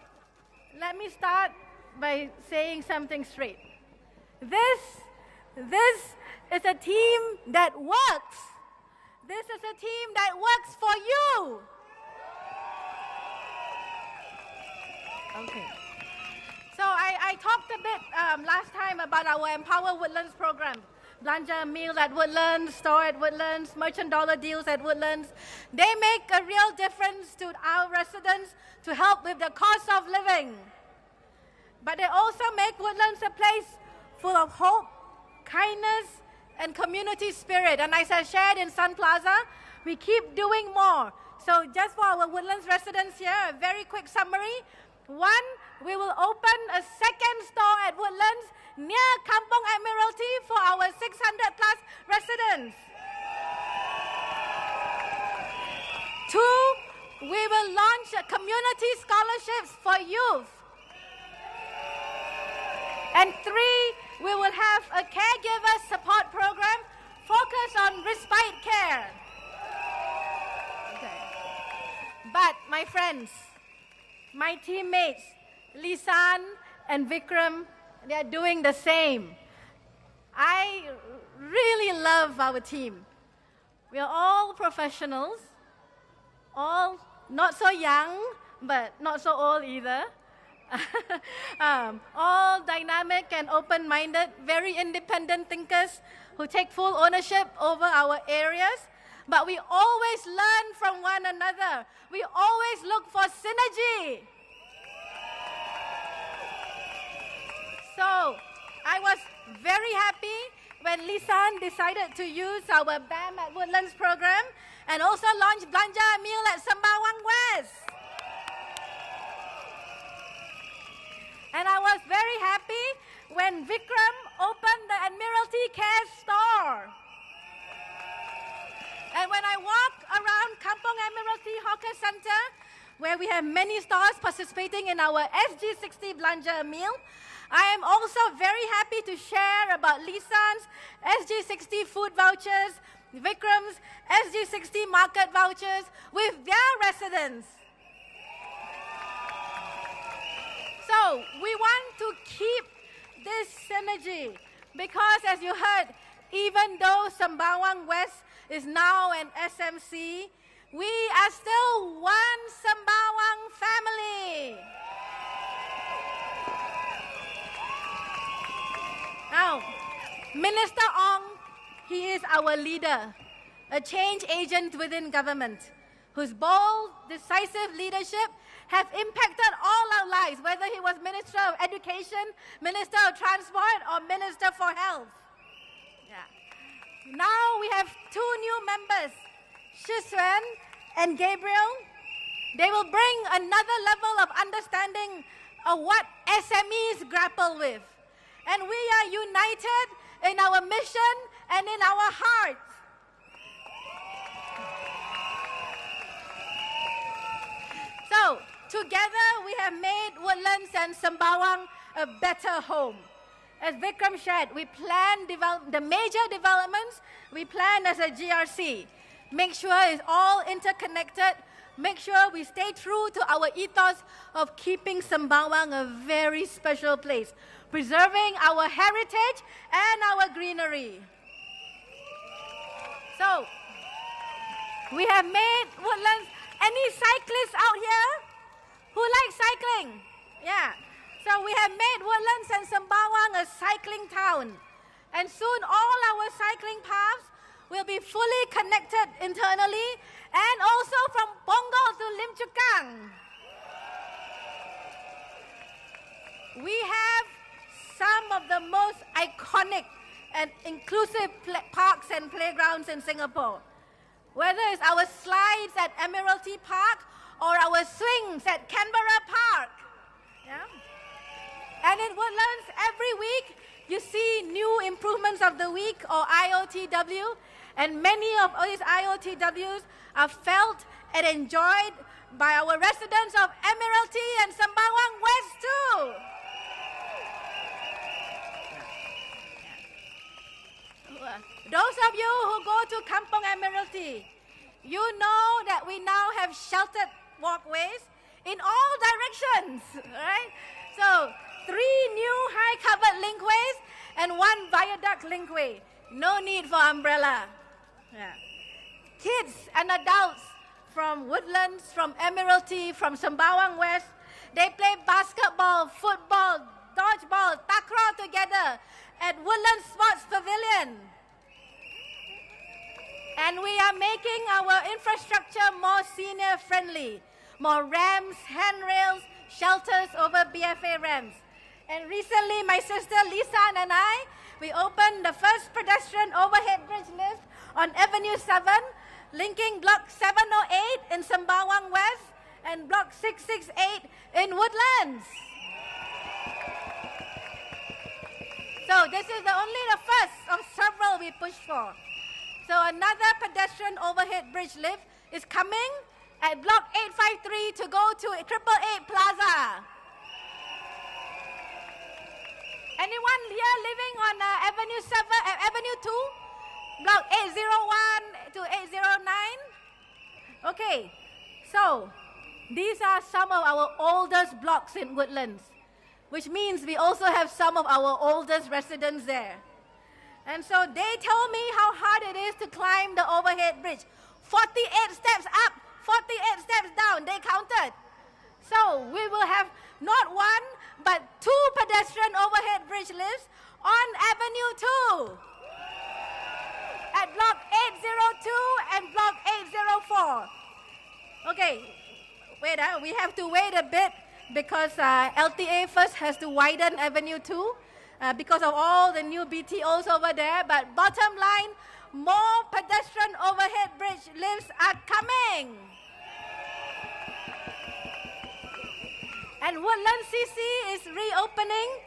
let me start by saying something straight. This is a team that works. This is a team that works for you. Okay. So I talked a bit last time about our Empower Woodlands program. Belanja meal at Woodlands, store at Woodlands, merchant dollar deals at Woodlands. They make a real difference to our residents to help with the cost of living. But they also make Woodlands a place full of hope, kindness, and community spirit. And as I shared in Sun Plaza, we keep doing more. So just for our Woodlands residents here, a very quick summary. 1, we will open a second store at Woodlands near Kampong Admiralty for our 600 plus residents. 2, we will launch community scholarships for youth. And 3, we will have a caregiver support program focused on respite care. Okay. But my friends, my teammates, Lisan and Vikram, they are doing the same. I really love our team. We are all professionals, all not so young, but not so old either. All dynamic and open-minded, very independent thinkers who take full ownership over our areas. But we always learn from one another. We always look for synergy. So, I was very happy when Lisan decided to use our BAM at Woodlands program and also launch Belanja Meal at Sembawang West. And I was very happy when Vikram opened the Admiralty Care store. And when I walk around Kampong Admiralty Hawker Center, where we have many stores participating in our SG60 Belanja Meal, I am also very happy to share about Lisan's SG60 food vouchers, Vikram's SG60 market vouchers with their residents. So we want to keep this synergy because, as you heard, even though Sembawang West is now an SMC, we are still one Sembawang family. Now, Minister Ong, he is our leader, a change agent within government, whose bold, decisive leadership have impacted all our lives, whether he was Minister of Education, Minister of Transport, or Minister for Health. Yeah. Now we have two new members, Shisuan and Gabriel. They will bring another level of understanding of what SMEs grapple with. And we are united in our mission and in our hearts. So, together we have made Woodlands and Sembawang a better home. As Vikram shared, we plan the major developments, we plan as a GRC. Make sure it's all interconnected. Make sure we stay true to our ethos of keeping Sembawang a very special place, preserving our heritage and our greenery. So, we have made Woodlands. Any cyclists out here who like cycling? Yeah. So we have made Woodlands and Sembawang a cycling town. And soon all our cycling paths will be fully connected internally and also from Punggol to Lim Chu Kang. We have some of the most iconic and inclusive parks and playgrounds in Singapore. Whether it's our slides at Admiralty Park or our swings at Canberra Park. Yeah? And in Woodlands, every week, you see new improvements of the week or IOTW. And many of these IOTWs are felt and enjoyed by our residents of Admiralty and Sembawang West too. Those of you who go to Kampong Admiralty, you know that we now have sheltered walkways in all directions, right? So, 3 new high-covered linkways and 1 viaduct linkway. No need for umbrella. Yeah. Kids and adults from Woodlands, from Admiralty, from Sembawang West, they play basketball, football, dodgeball, takraw together at Woodlands Sports Pavilion. And we are making our infrastructure more senior-friendly. More ramps, handrails, shelters over BFA ramps. And recently, my sister Lisa and I, we opened the first pedestrian overhead bridge lift on Avenue 7, linking Block 708 in Sembawang West and Block 668 in Woodlands. So this is only the first of several we push for. So another pedestrian overhead bridge lift is coming at Block 853 to go to 888 Plaza. Anyone here living on Avenue 7, Avenue 2? Block 801 to 809? Okay, so these are some of our oldest blocks in Woodlands, which means we also have some of our oldest residents there. And so they told me how hard it is to climb the overhead bridge. 48 steps up, 48 steps down, they counted. So we will have not 1, but 2 pedestrian overhead bridge lifts on Avenue 2. At Block 802 and Block 804. Okay, wait, we have to wait a bit because LTA first has to widen Avenue 2. Because of all the new BTOs over there. But bottom line, more pedestrian overhead bridge lifts are coming. And Woodlands CC is reopening.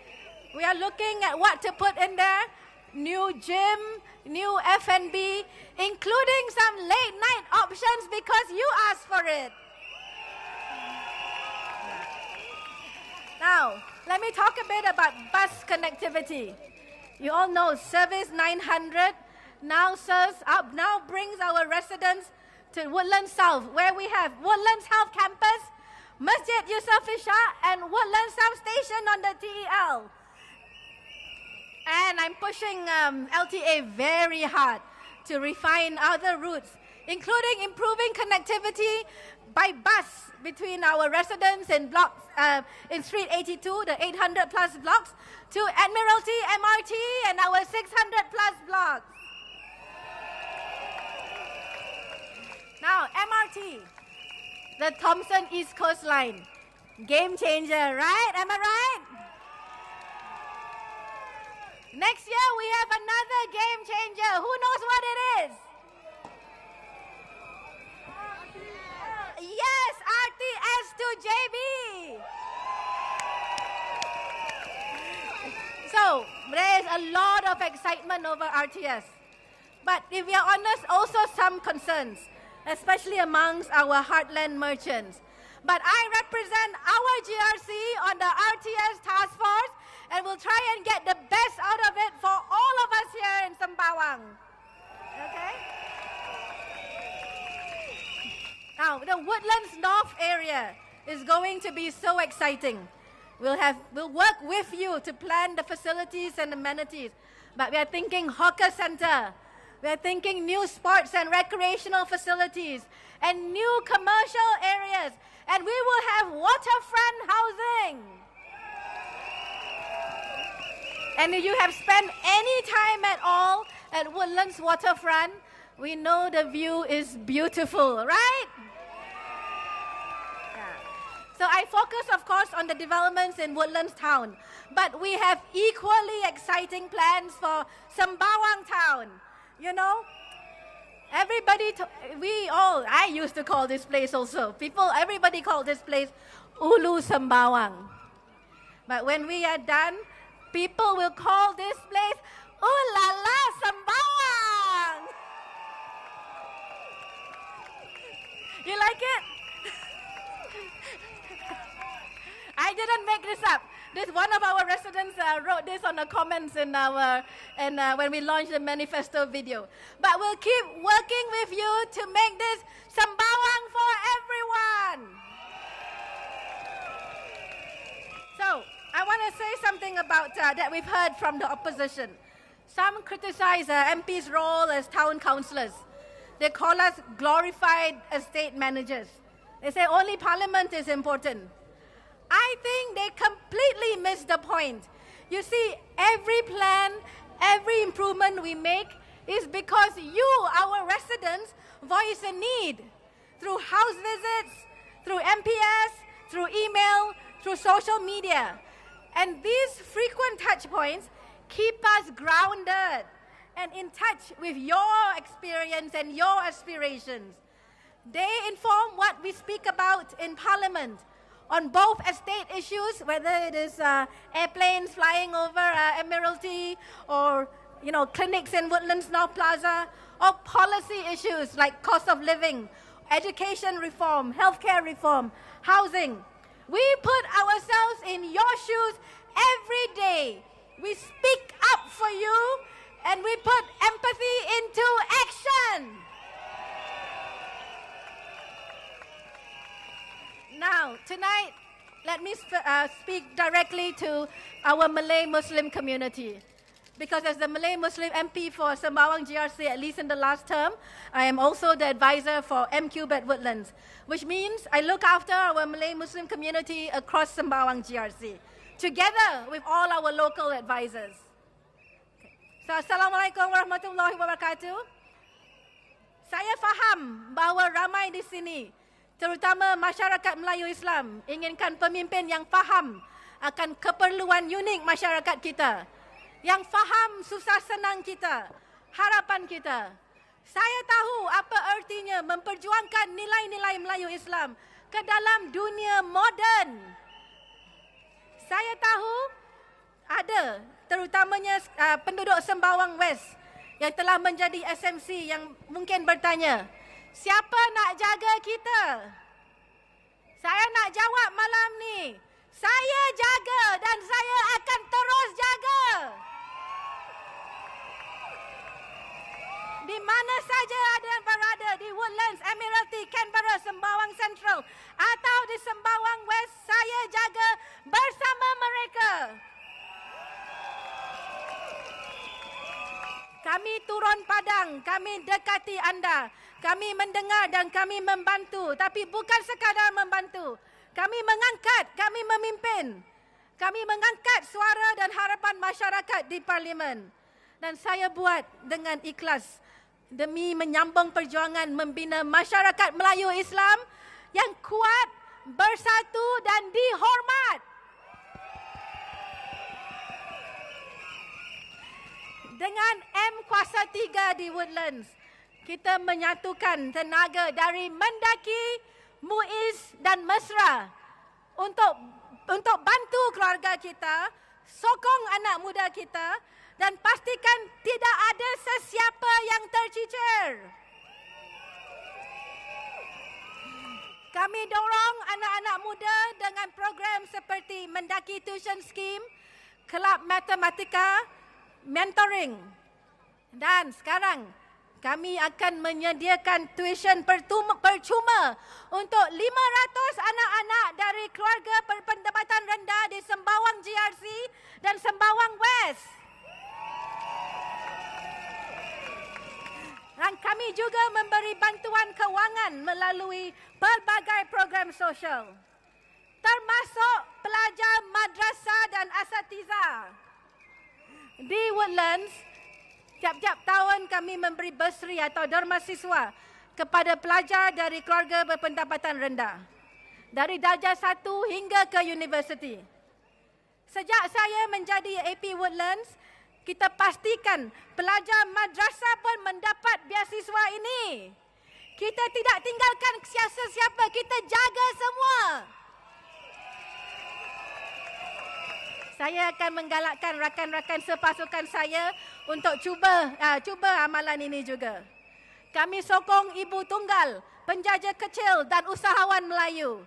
We are looking at what to put in there. New gym, new F&B, including some late night options because you asked for it. Now, let me talk a bit about bus connectivity. You all know Service 900 now brings our residents to Woodlands South, where we have Woodlands Health Campus, Masjid Yusof Ishak, and Woodlands South Station on the TEL. And I'm pushing LTA very hard to refine other routes, including improving connectivity by bus between our residents in blocks in Street 82, the 800 plus blocks, to Admiralty MRT and our 600 plus blocks. Now, MRT. the Thompson East Coast Line. Game changer, right? Am I right? Next year, we have another game changer. Who knows what it is? Yes, RTS to JB. So, there is a lot of excitement over RTS. But if we are honest, also some concerns, especially amongst our heartland merchants. But I represent our GRC on the RTS task force and will try and get the best out of it for all of us here in Sembawang. Okay? Now, the Woodlands North area is going to be so exciting. We'll work with you to plan the facilities and amenities. But we are thinking hawker center. We are thinking new sports and recreational facilities and new commercial areas. And we will have waterfront housing. And if you have spent any time at all at Woodlands Waterfront, we know the view is beautiful, right? So I focus, of course, on the developments in Woodlands Town. But we have equally exciting plans for Sembawang Town. You know, I used to call this place also. Everybody called this place Ulu Sembawang. But when we are done, people will call this place Ooh la la Sembawang. You like it? I didn't make this up. One of our residents wrote this on the comments in when we launched the manifesto video. But we'll keep working with you to make this Sembawang for everyone. So I want to say something about that we've heard from the opposition. Some criticize MP's role as town councillors. They call us glorified estate managers. They say only parliament is important. I think they completely missed the point. You see, every plan, every improvement we make is because you, our residents, voice a need through house visits, through MPS, through email, through social media. And these frequent touch points keep us grounded and in touch with your experience and your aspirations. They inform what we speak about in Parliament on both estate issues, whether it is airplanes flying over Admiralty or clinics in Woodlands North Plaza, or policy issues like cost of living, education reform, healthcare reform, housing. We put ourselves in your shoes every day. We speak up for you and we put empathy into action. Now, tonight, let me speak directly to our Malay Muslim community. Because as the Malay Muslim MP for Sembawang GRC, at least in the last term, I am also the advisor for MQ at Woodlands, which means I look after our Malay Muslim community across Sembawang GRC, together with all our local advisors. Okay. So, Assalamualaikum warahmatullahi wabarakatuh. Saya faham bahawa ramai di sini, terutama masyarakat Melayu Islam, inginkan pemimpin yang faham akan keperluan unik masyarakat kita, yang faham susah senang kita, harapan kita. Saya tahu apa artinya memperjuangkan nilai-nilai Melayu Islam ke dalam dunia moden. Saya tahu ada terutamanya penduduk Sembawang West yang telah menjadi SMC yang mungkin bertanya, siapa nak jaga kita? Saya nak jawab malam ni, saya jaga dan saya akan terus jaga. Di mana saja ada berada, di Woodlands, Admiralty, Canberra, Sembawang Central atau di Sembawang West, saya jaga bersama mereka. Kami turun padang, kami dekati anda. Kami mendengar dan kami membantu, tapi bukan sekadar membantu. Kami mengangkat, kami memimpin. Kami mengangkat suara dan harapan masyarakat di Parlimen. Dan saya buat dengan ikhlas demi menyambung perjuangan membina masyarakat Melayu Islam yang kuat, bersatu dan dihormat. Dengan M Kuasa 3 di Woodlands, kita menyatukan tenaga dari Mendaki, Muiz dan Mesra untuk bantu keluarga kita, sokong anak muda kita dan pastikan tidak ada sesiapa yang tercicir. Kami dorong anak-anak muda dengan program seperti Mendaki Tuition Scheme, Kelab Matematika, mentoring. Dan sekarang kami akan menyediakan tuition percuma untuk 500 anak-anak dari keluarga berpendapatan rendah di Sembawang GRC dan Sembawang West. Dan kami juga memberi bantuan kewangan melalui pelbagai program sosial, termasuk pelajar madrasah dan asatiza. Di Woodlands, tiap-tiap tahun kami memberi bursary atau derma siswa kepada pelajar dari keluarga berpendapatan rendah, dari darjah 1 hingga ke universiti. Sejak saya menjadi AP Woodlands, kita pastikan pelajar madrasah pun mendapat beasiswa ini. Kita tidak tinggalkan siapa-siapa, kita jaga semua. Saya akan menggalakkan rakan-rakan sepasukan saya untuk cuba amalan ini juga. Kami sokong ibu tunggal, penjaja kecil dan usahawan Melayu.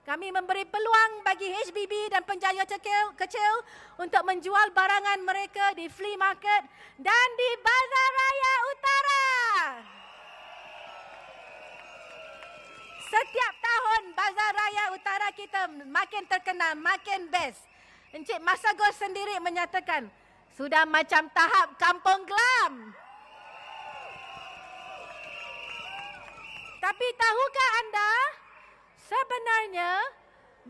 Kami memberi peluang bagi HBB dan penjaja kecil untuk menjual barangan mereka di flea market dan di Bazar Raya Utara. Setiap tahun Bazar Raya Utara kita makin terkenal, makin best. Encik Masagos sendiri menyatakan, sudah macam tahap kampung gelam. Tapi tahukah anda, sebenarnya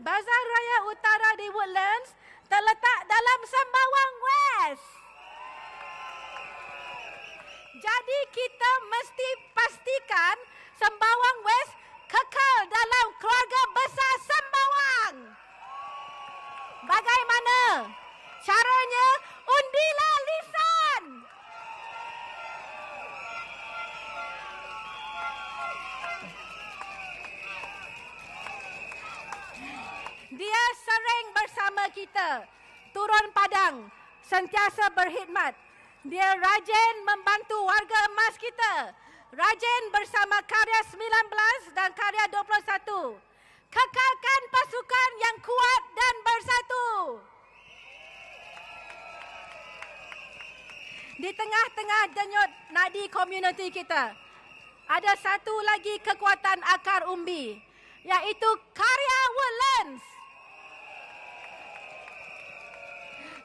Bazar Raya Utara di Woodlands terletak dalam Sembawang West. Jadi kita mesti pastikan Sembawang West kekal dalam keluarga besar Sembawang. Bagaimana? Caranya undilah lisan. Dia sering bersama kita, turun padang, sentiasa berkhidmat. Dia rajin membantu warga emas kita, rajin bersama Karya 19 dan Karya 21. Kekalkan pasukan yang kuat dan bersatu. Di tengah-tengah denyut nadi komuniti kita, ada satu lagi kekuatan akar umbi, iaitu Karya Woodlands.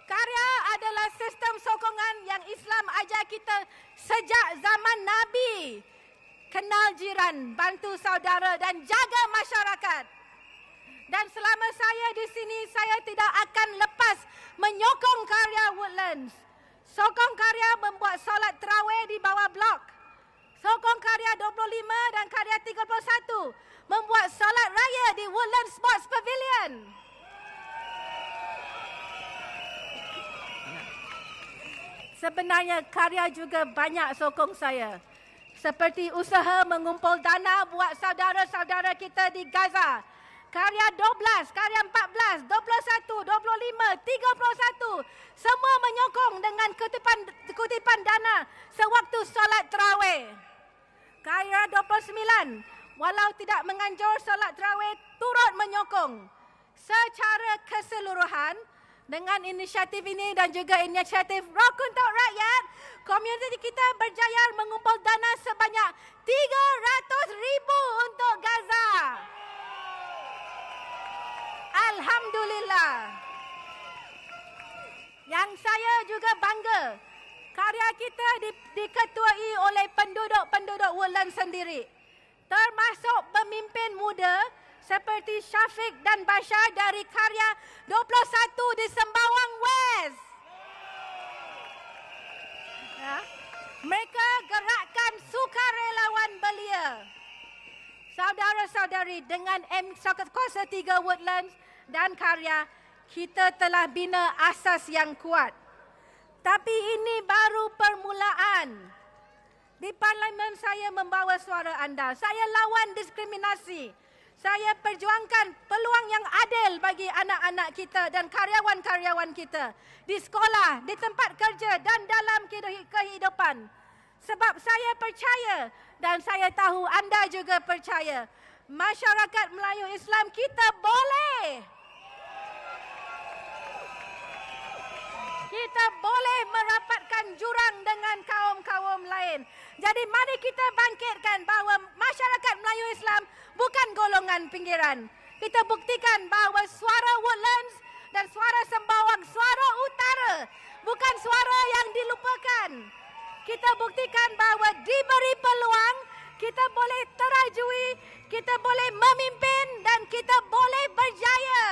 Karya adalah sistem sokongan yang Islam ajar kita sejak zaman Nabi. Kenal jiran, bantu saudara dan jaga masyarakat. Dan selama saya di sini, saya tidak akan lepas menyokong Karya Woodlands. Sokong Karya membuat solat terawih di bawah blok. Sokong Karya 25 dan Karya 31 membuat solat raya di Woodlands Sports Pavilion. Sebenarnya Karya juga banyak sokong saya. Seperti usaha mengumpul dana buat saudara-saudara kita di Gaza. Karya 12, Karya 14, 21, 25, 31. Semua menyokong dengan kutipan dana sewaktu solat terawih. Karya 29, walau tidak menganjur solat terawih, turut menyokong. Secara keseluruhan, dengan inisiatif ini dan juga inisiatif Rock untuk Rakyat, komuniti kita berjaya mengumpul dana sebanyak 300,000 untuk Gaza. Alhamdulillah. Yang saya juga bangga, karya kita diketuai oleh penduduk-penduduk Woodlands sendiri, termasuk pemimpin muda seperti Syafiq dan Bashar dari Karya 21 di Sembawang West. Ya. Mereka gerakkan sukarelawan belia. Saudara-saudari, dengan Kuasa 3 Woodlands dan Karya, kita telah bina asas yang kuat. Tapi ini baru permulaan. Di parlimen saya membawa suara anda. Saya lawan diskriminasi. Saya perjuangkan peluang yang adil bagi anak-anak kita dan karyawan-karyawan kita. Di sekolah, di tempat kerja dan dalam kehidupan. Sebab saya percaya dan saya tahu anda juga percaya. Masyarakat Melayu Islam kita boleh. Kita boleh merapatkan jurang dengan kaum-kaum lain. Jadi mari kita bangkitkan bahawa masyarakat Melayu Islam bukan golongan pinggiran. Kita buktikan bahawa suara Woodlands dan suara Sembawang, suara utara, bukan suara yang dilupakan. Kita buktikan bahawa diberi peluang, kita boleh terajui, kita boleh memimpin dan kita boleh berjaya.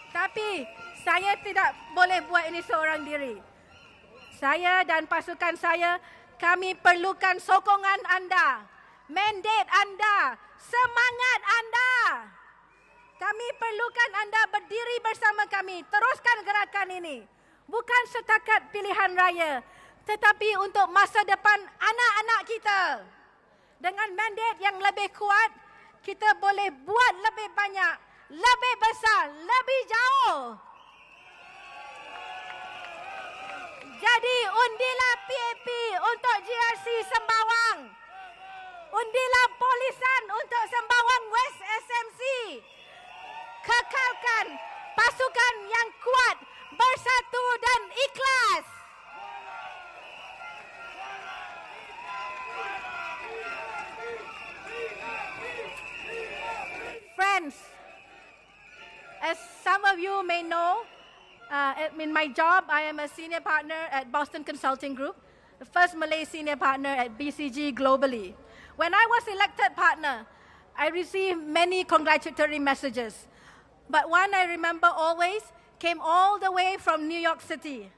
Tapi saya tidak boleh buat ini seorang diri. Saya dan pasukan saya, kami perlukan sokongan anda, mandat anda, semangat anda. Kami perlukan anda berdiri bersama kami, teruskan gerakan ini. Bukan setakat pilihan raya, tetapi untuk masa depan anak-anak kita. Dengan mandat yang lebih kuat, kita boleh buat lebih banyak, lebih besar, lebih jauh. Jadi undilah PAP untuk GRC Sembawang. Undilah Polisan untuk Sembawang West SMC. Kekalkan pasukan yang kuat, bersatu dan ikhlas. Friends, as some of you may know, in my job, I am a senior partner at Boston Consulting Group, the first Malay senior partner at BCG globally. When I was elected partner, I received many congratulatory messages. But one I remember always came all the way from New York City,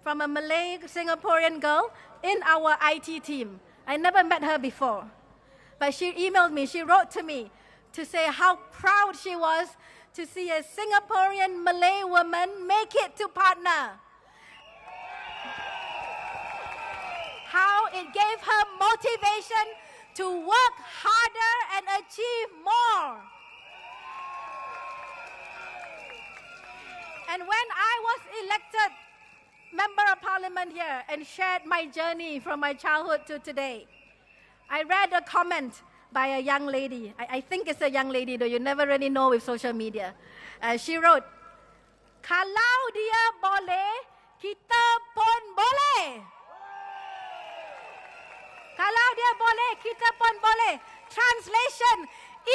from a Malay Singaporean girl in our IT team. I never met her before. But she emailed me, she wrote to me to say how proud she was to see a Singaporean Malay woman make it to partner. How it gave her motivation to work harder and achieve more. And when I was elected member of parliament here and shared my journey from my childhood to today, I read a comment by a young lady. I think it's a young lady, though you never really know with social media. She wrote, "Kalau dia boleh, kita pun boleh. Kalau dia boleh, kita pun boleh." Translation,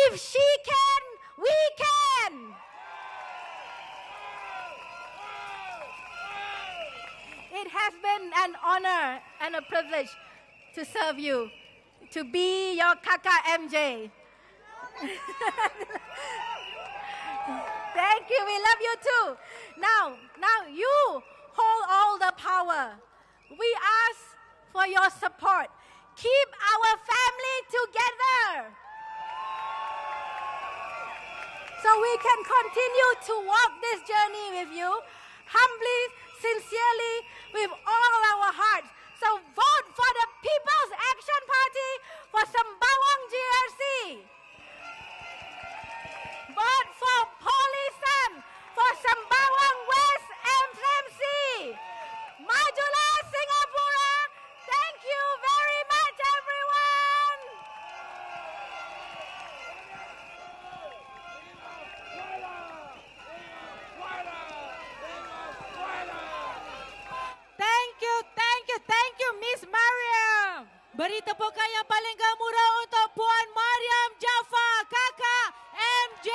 if she can, we can. It has been an honor and a privilege to serve you, to be your kakak MJ. Thank you, we love you too. Now you hold all the power. We ask for your support. Keep our family together so we can continue to walk this journey with you, humbly, sincerely, with all our hearts. So vote for the People's Action Party for Sembawang GRC. Vote for Polisan for Sembawang West SMC. Majulah Singapura. Thank you very much, everyone. Thank you, Miss Mariam. Beri tepukan yang paling gemuruh untuk Puan Mariam Jaafar, kakak MJ.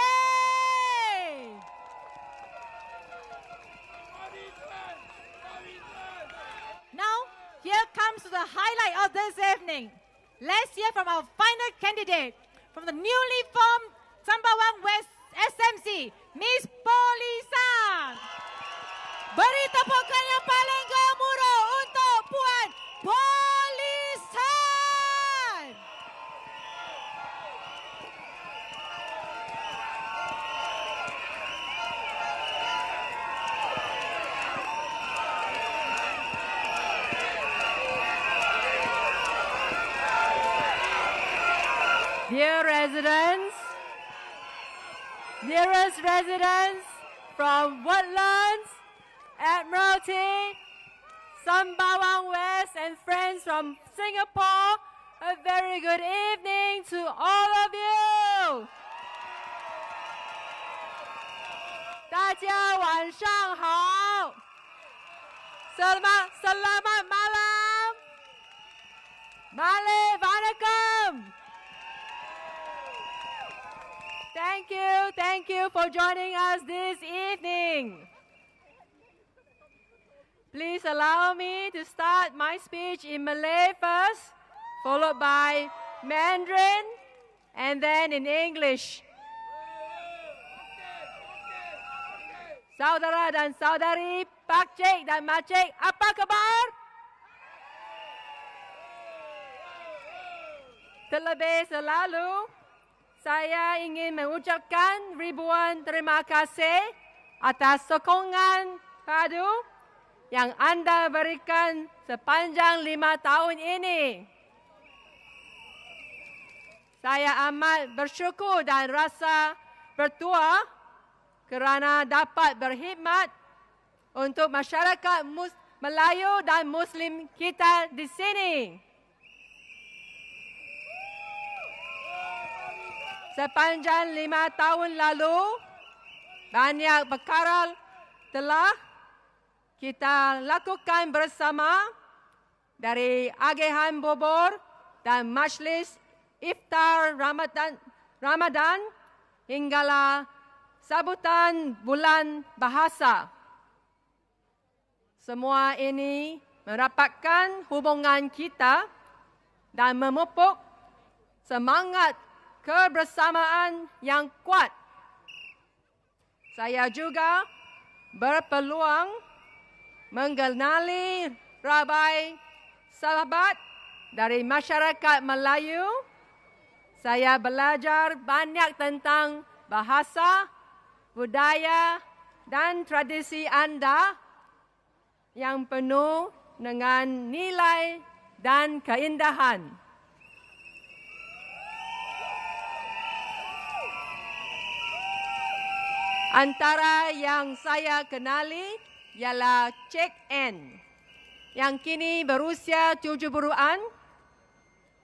Now, here comes the highlight of this evening. Let's hear from our final candidate from the newly formed Sembawang West SMC, Miss Polisan. Beri tepukan yang paling gemuruh untuk Puan Polisan. dearest residents from Woodlands, Admiralty, Sembawang West, and friends from Singapore, a very good evening to all of you. 大家晚上好。Selamat malam. Male vanakkam. Thank you for joining us this evening. Please allow me to start my speech in Malay first, followed by Mandarin, and then in English. Saudara dan saudari, pakcik dan makcik, apa kabar? Terlebih selalu, saya ingin mengucapkan ribuan terima kasih atas sokongan padu yang anda berikan sepanjang 5 tahun ini. Saya amat bersyukur dan rasa bertuah kerana dapat berkhidmat untuk masyarakat Melayu dan Muslim kita di sini. Sepanjang 5 tahun lalu, banyak perkara telah kita lakukan bersama, dari agihan bubur dan majlis iftar Ramadan hinggalah sambutan bulan bahasa. Semua ini merapatkan hubungan kita dan memupuk semangat kebersamaan yang kuat. Saya juga berpeluang mengenali ramai sahabat dari masyarakat Melayu. Saya belajar banyak tentang bahasa, budaya dan tradisi anda yang penuh dengan nilai dan keindahan. Antara yang saya kenali ialah Cik N yang kini berusia 70-an.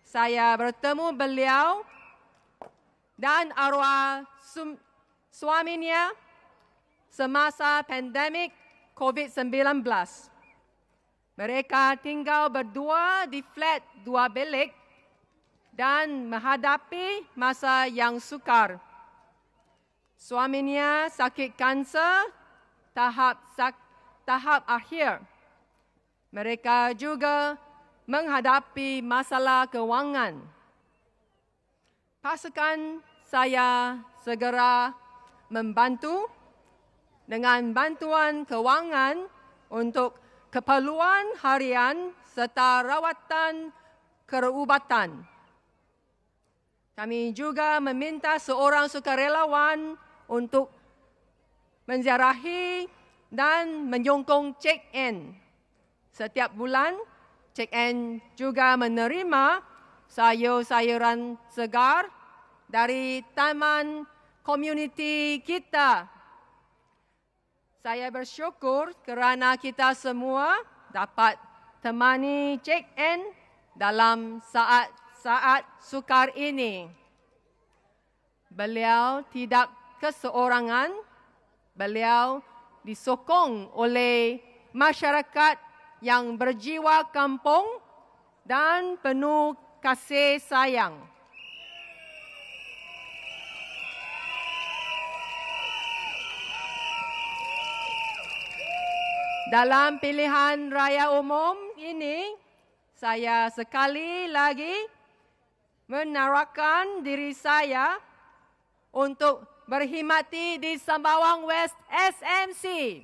Saya bertemu beliau dan arwah suaminya semasa pandemik COVID-19. Mereka tinggal berdua di flat 2 bilik dan menghadapi masa yang sukar. Suaminya sakit kanser tahap akhir. Mereka juga menghadapi masalah kewangan. Pastikan saya segera membantu dengan bantuan kewangan untuk keperluan harian serta rawatan kerubatan. Kami juga meminta seorang sukarelawan untuk menziarahi dan menyokong Cik N. Setiap bulan, Cik N juga menerima sayur-sayuran segar dari taman komuniti kita. Saya bersyukur kerana kita semua dapat temani Cik N dalam saat-saat sukar ini. Beliau tidak keseorangan, beliau disokong oleh masyarakat yang berjiwa kampung dan penuh kasih sayang. Dalam pilihan raya umum ini, saya sekali lagi menawarkan diri saya untuk berkhidmati di Sembawang West SMC.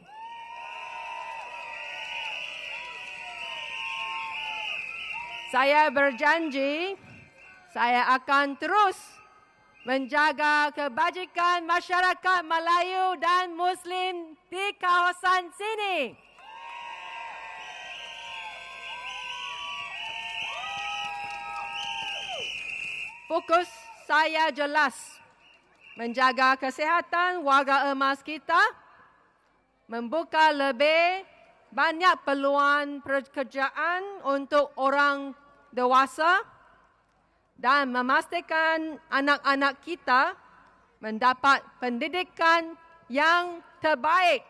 Saya berjanji, saya akan terus menjaga kebajikan masyarakat Melayu dan Muslim di kawasan sini. Fokus saya jelas menjaga kesehatan warga emas kita, membuka lebih banyak peluang pekerjaan untuk orang dewasa dan memastikan anak-anak kita mendapat pendidikan yang terbaik.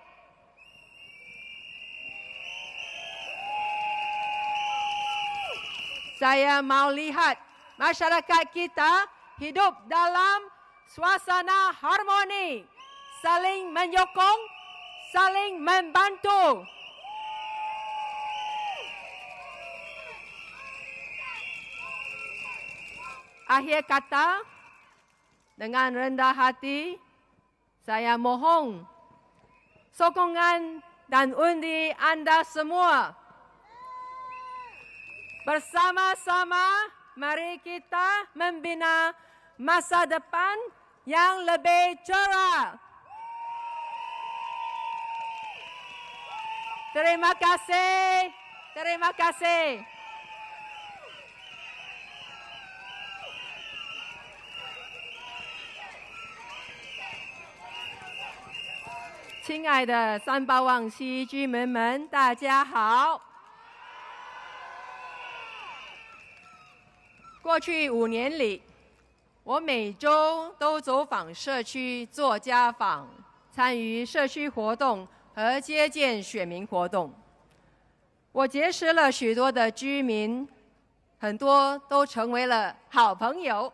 Saya mau lihat masyarakat kita hidup dalam suasana harmoni, saling menyokong, saling membantu. Akhir kata, dengan rendah hati, saya mohon sokongan dan undi Anda semua. Bersama-sama, mari kita membina masa depan yang lebih cerah. Terima kasih. Terima kasih. 亲爱的三巴旺西居民们，大家好。过去5年里，我每周都走访社区做家访，参与社区活动和接见选民活动。我结识了许多的居民，很多都成为了好朋友。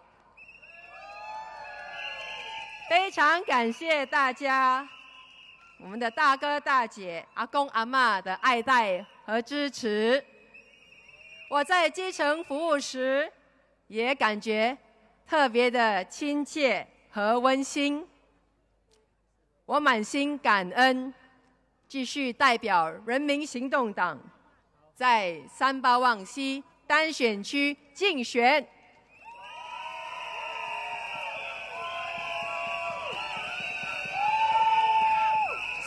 非常感谢大家，我们的大哥大姐、阿公阿嬷的爱戴和支持。我在基层服务时，也感觉特别的亲切和温馨。我满心感恩，继续代表人民行动党在三巴旺西单选区竞选。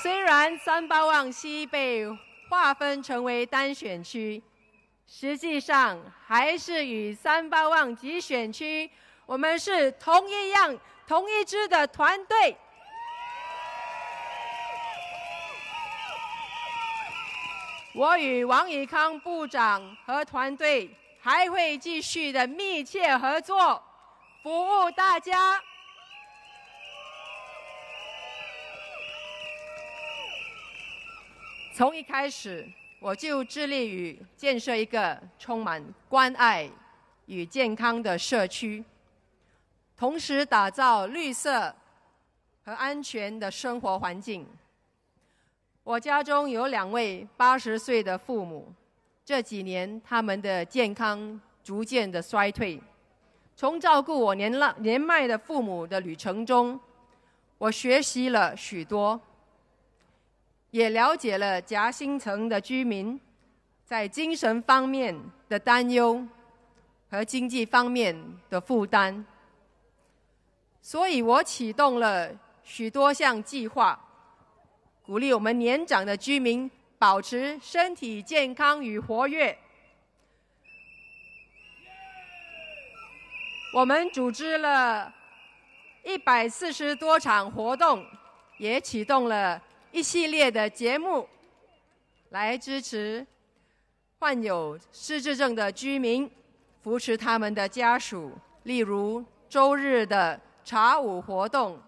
虽然三巴旺西被划分成为单选区，实际上还是与三巴旺集选区，我们是同一支的团队。我与王以康部长和团队还会继续的密切合作，服务大家。从一开始，我就致力于建设一个充满关爱与健康的社区，同时打造绿色和安全的生活环境。我家中有2位80岁的父母，这几年他们的健康逐渐的衰退。从照顾我年迈的父母的旅程中，我学习了许多，也了解了夹心层的居民在精神方面的担忧和经济方面的负担，所以我启动了许多项计划，鼓励我们年长的居民保持身体健康与活跃。我们组织了140多场活动，也启动了一系列的节目，来支持患有失智症的居民，扶持他们的家属，例如周日的茶舞活动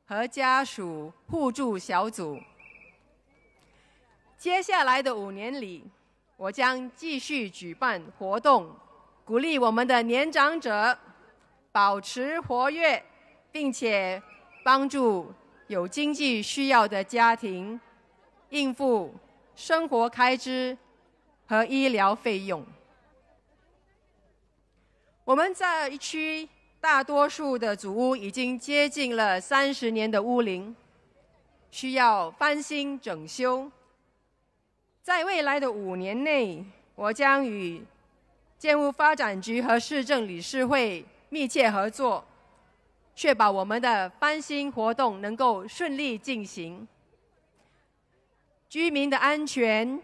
和家属互助小组。接下来的5年里，我将继续举办活动，鼓励我们的年长者保持活跃，并且帮助有经济需要的家庭应付生活开支和医疗费用。我们在一区大多数的祖屋已经接近了30年的屋龄，需要翻新整修。在未来的5年内，我将与建物发展局和市政理事会密切合作，确保我们的翻新活动能够顺利进行。居民的安全，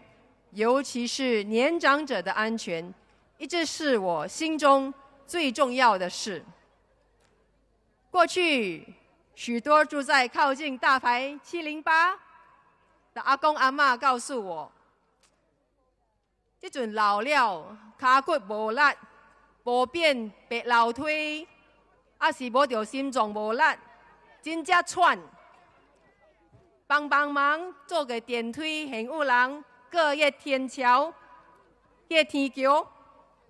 尤其是年长者的安全，一直是我心中最重要的事。过去许多住在靠近大排708的阿公阿嬷告诉我，这阵老了，脚骨无力，无便白楼梯，还是无着心脏无力，真正喘。帮忙做个电梯，现有人过夜天桥、夜天桥，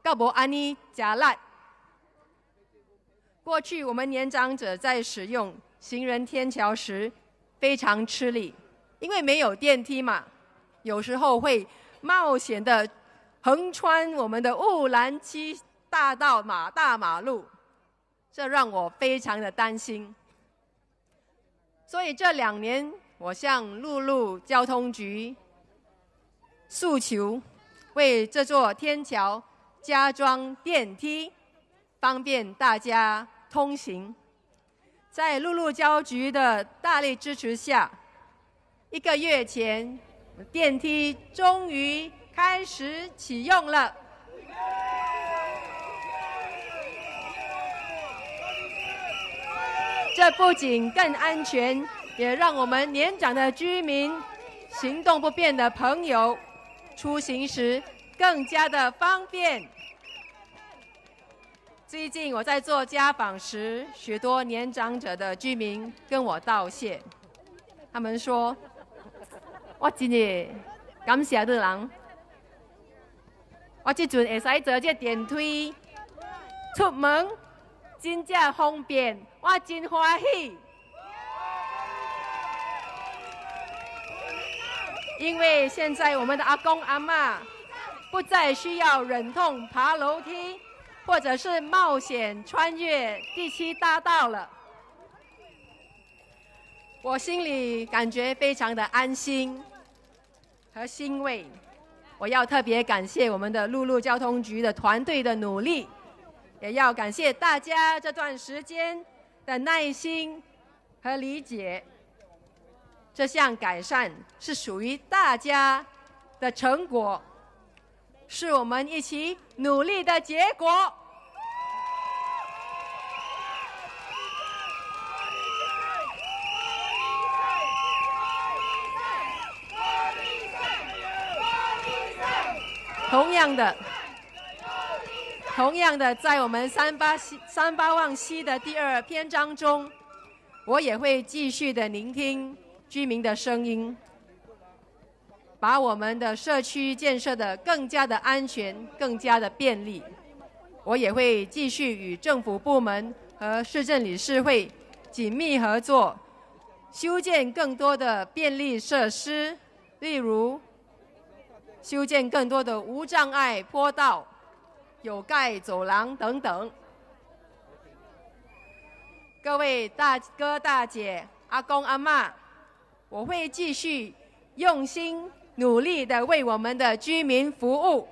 到无安尼真力。过去我们年长者在使用行人天桥时非常吃力，因为没有电梯嘛，有时候会冒险的横穿我们的雾兰区大道大马路，这让我非常的担心。所以这2年，我向陆路交通局诉求，为这座天桥加装电梯，方便大家通行。在陆路交局的大力支持下，1个月前，电梯终于开始启用了。这不仅更安全，也让我们年长的居民、行动不便的朋友出行时更加的方便。最近我在做家访时，许多年长者的居民跟我道谢，他们说：“我真的感谢你人，我这阵会使坐这电梯出门，真正方便，我真欢喜。”因为现在我们的阿公阿嬷不再需要忍痛爬楼梯，或者是冒险穿越第7大道了，我心里感觉非常的安心和欣慰。我要特别感谢我们的陆路交通局的团队的努力，也要感谢大家这段时间的耐心和理解。这项改善是属于大家的成果，是我们一起努力的结果。同样的，在我们3·8西的第2篇章中，我也会继续的聆听居民的声音，把我们的社区建设得更加的安全、更加的便利。我也会继续与政府部门和市政理事会紧密合作，修建更多的便利设施，例如修建更多的无障碍坡道、有盖走廊等等。各位大哥大姐、阿公阿嬷，我会继续用心努力的为我们的居民服务，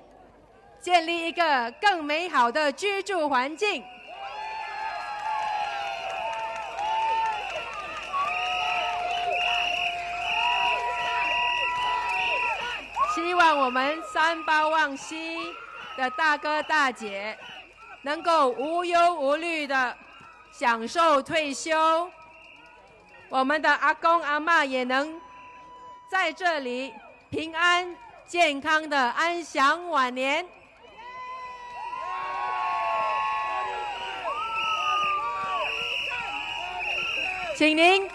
建立一个更美好的居住环境。希望我们Sembawang西的大哥大姐能够无忧无虑的享受退休，我们的阿公阿嬷也能在这里平安健康的安享晚年。请您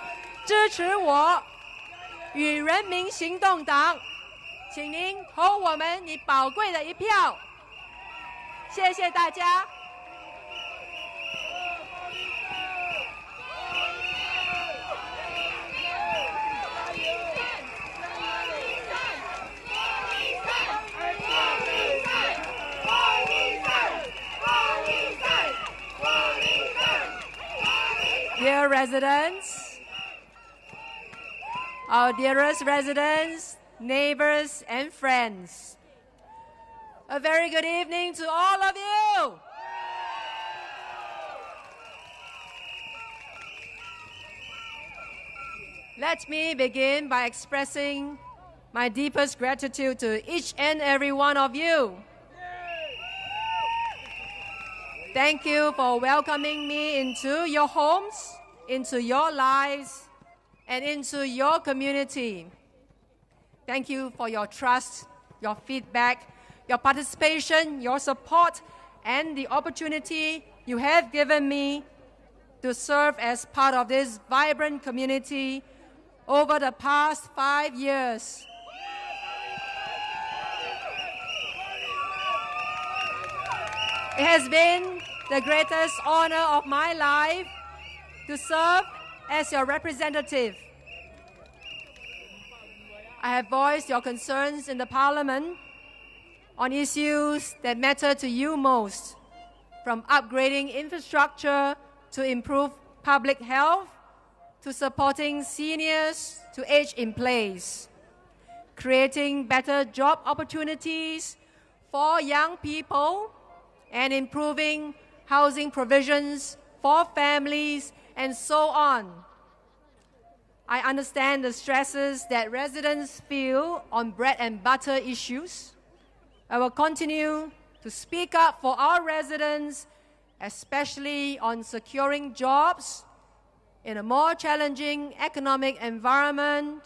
支持我与人民行动党，请您投我们你宝贵的一票，谢谢大家。Dear residents, our dearest residents, neighbors and friends, a very good evening to all of you. Let me begin by expressing my deepest gratitude to each and every one of you. Thank you for welcoming me into your homes, into your lives, and into your community. Thank you for your trust, your feedback, your participation, your support, and the opportunity you have given me to serve as part of this vibrant community over the past 5 years. It has been the greatest honor of my life to serve as your representative. I have voiced your concerns in the Parliament on issues that matter to you most, from upgrading infrastructure to improve public health, to supporting seniors to age in place, creating better job opportunities for young people, and improving housing provisions for families, and so on. I understand the stresses that residents feel on bread and butter issues. I will continue to speak up for our residents, especially on securing jobs in a more challenging economic environment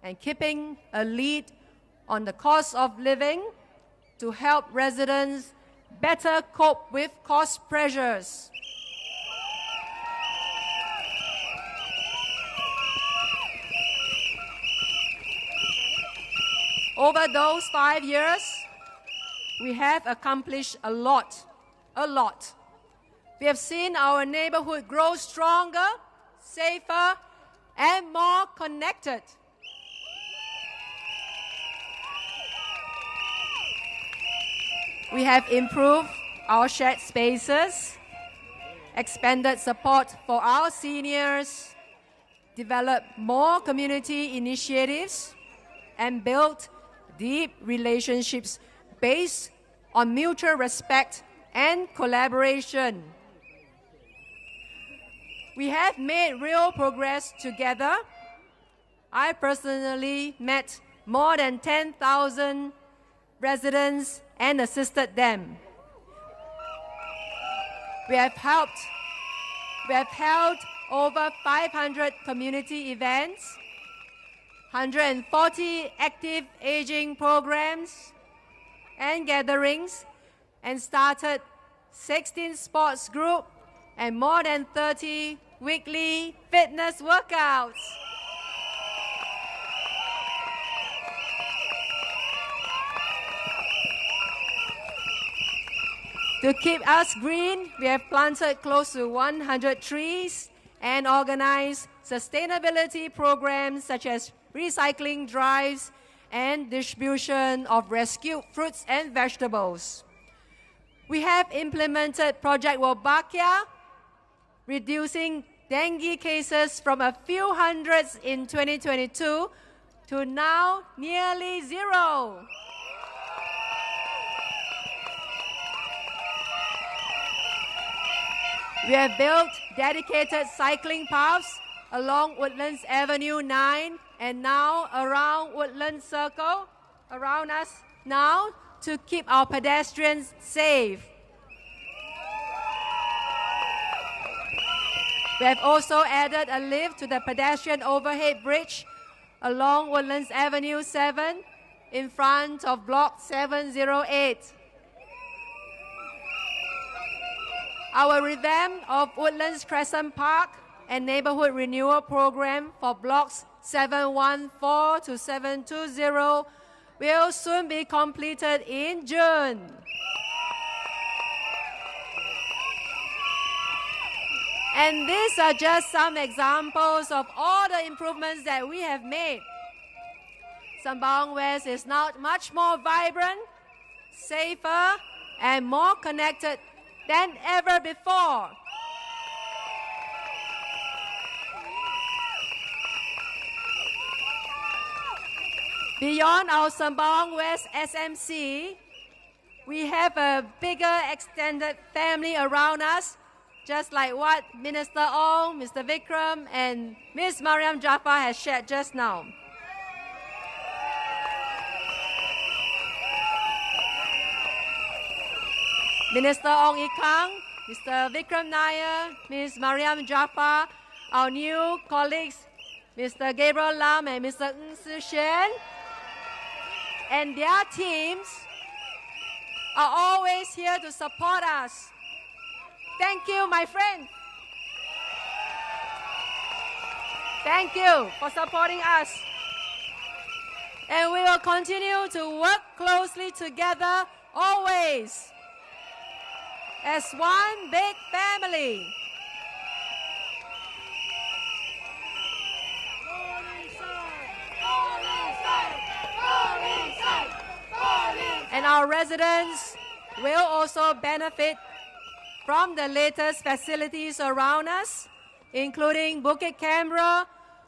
and keeping a lead on the cost of living to help residents better cope with cost pressures. Over those 5 years, we have accomplished a lot. We have seen our neighborhood grow stronger, safer, and more connected. We have improved our shared spaces, expanded support for our seniors, developed more community initiatives, and built deep relationships based on mutual respect and collaboration. We have made real progress together. I personally met more than 10,000 residents and assisted them. We have held over 500 community events, 140 active aging programs and gatherings, and started 16 sports groups and more than 30 weekly fitness workouts. To keep us green, we have planted close to 100 trees and organized sustainability programs such as recycling drives and distribution of rescued fruits and vegetables. We have implemented Project Wolbachia, reducing dengue cases from a few hundreds in 2022 to now nearly zero. We have built dedicated cycling paths along Woodlands Avenue 9 and now around Woodlands Circle, around us now, to keep our pedestrians safe. We have also added a lift to the pedestrian overhead bridge along Woodlands Avenue 7 in front of Block 708. Our revamp of Woodlands Crescent Park and neighborhood renewal program for blocks 714 to 720 will soon be completed in June. And these are just some examples of all the improvements that we have made. Sembawang West is now much more vibrant, safer, and more connected than ever before. Beyond our Sembawang West SMC, we have a bigger extended family around us, just like what Minister Ong, Mr. Vikram, and Ms. Mariam Jaffa has shared just now. Minister Ong Ikang, Mr. Vikram Nair, Ms. Mariam Jaffa, our new colleagues, Mr. Gabriel Lam and Mr. Ng Si Shen, and their teams are always here to support us. Thank you, my friends. Thank you for supporting us. And we will continue to work closely together always as one big family. And our residents will also benefit from the latest facilities around us, including Bukit Canberra,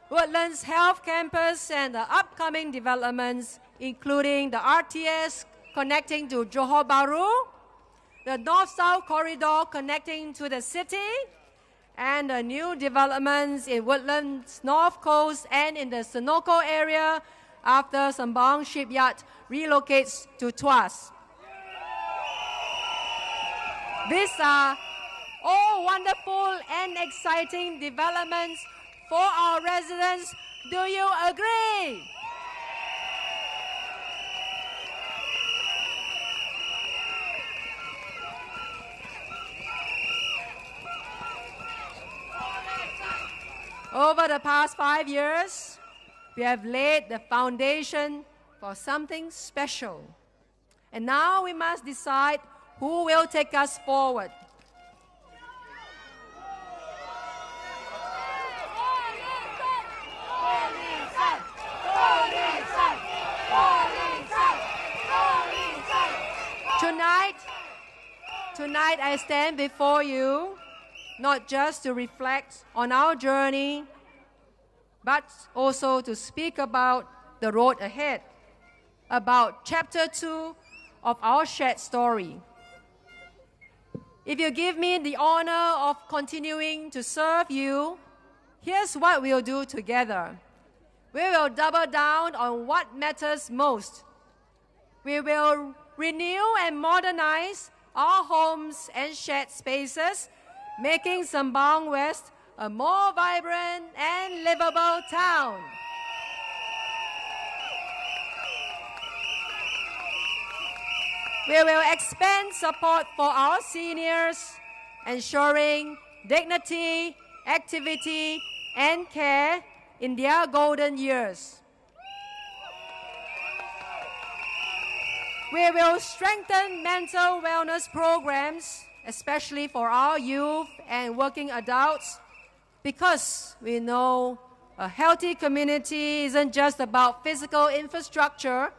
Woodlands Health Campus, and the upcoming developments, including the RTS connecting to Johor Bahru, the North-South Corridor connecting to the city, and the new developments in Woodlands North Coast and in the Senoko area after Sembawang Shipyard relocates to Tuas. These are all wonderful and exciting developments for our residents. Do you agree? Over the past 5 years, we have laid the foundation for something special. And now we must decide who will take us forward. Tonight I stand before you not just to reflect on our journey, but also to speak about the road ahead, about chapter 2 of our shared story. If you give me the honor of continuing to serve you, here's what we'll do together. We will double down on what matters most. We will renew and modernize our homes and shared spaces, making Sembawang West a more vibrant and livable town. We will expand support for our seniors, ensuring dignity, activity, and care in their golden years. We will strengthen mental wellness programs, especially for our youth and working adults, because we know a healthy community isn't just about physical infrastructure,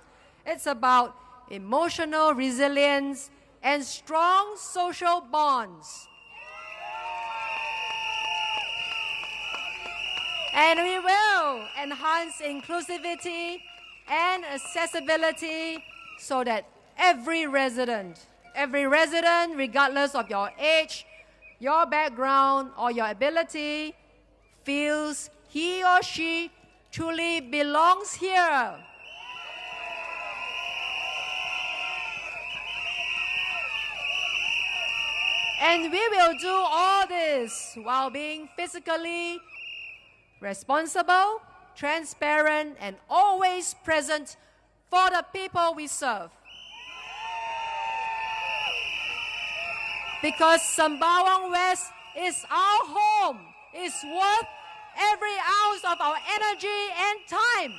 it's about emotional resilience and strong social bonds. And we will enhance inclusivity and accessibility so that every resident, regardless of your age, your background, or your ability, feels he or she truly belongs here. And we will do all this while being physically responsible, transparent, and always present for the people we serve. Because Sembawang West is our home, is worth every ounce of our energy and time.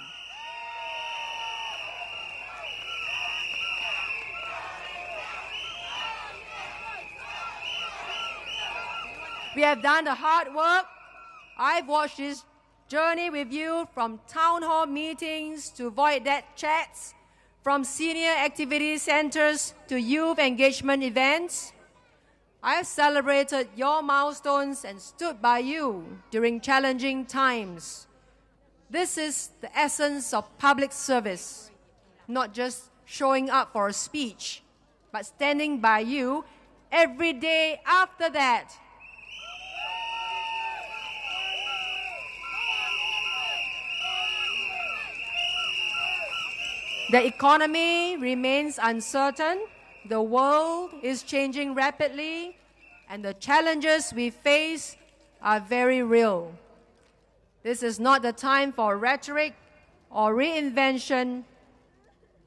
We have done the hard work. I've watched this journey with you from town hall meetings to void deck chats, from senior activity centers to youth engagement events. I have celebrated your milestones and stood by you during challenging times. This is the essence of public service, not just showing up for a speech, but standing by you every day after that. The economy remains uncertain, the world is changing rapidly, and the challenges we face are very real. This is not the time for rhetoric or reinvention.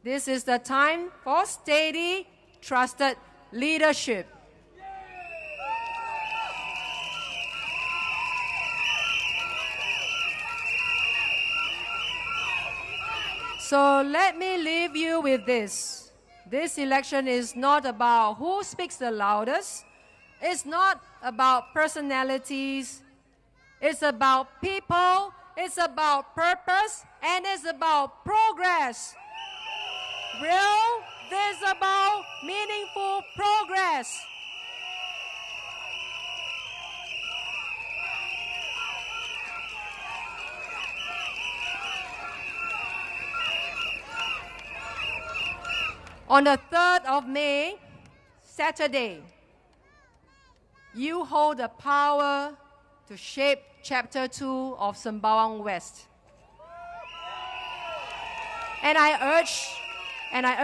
This is the time for steady, trusted leadership. So let me leave you with this. This election is not about who speaks the loudest. It's not about personalities. It's about people. It's about purpose. And it's about progress. Real, visible, meaningful progress. On the 3rd of May, Saturday, you hold the power to shape Chapter 2 of Sembawang West. And I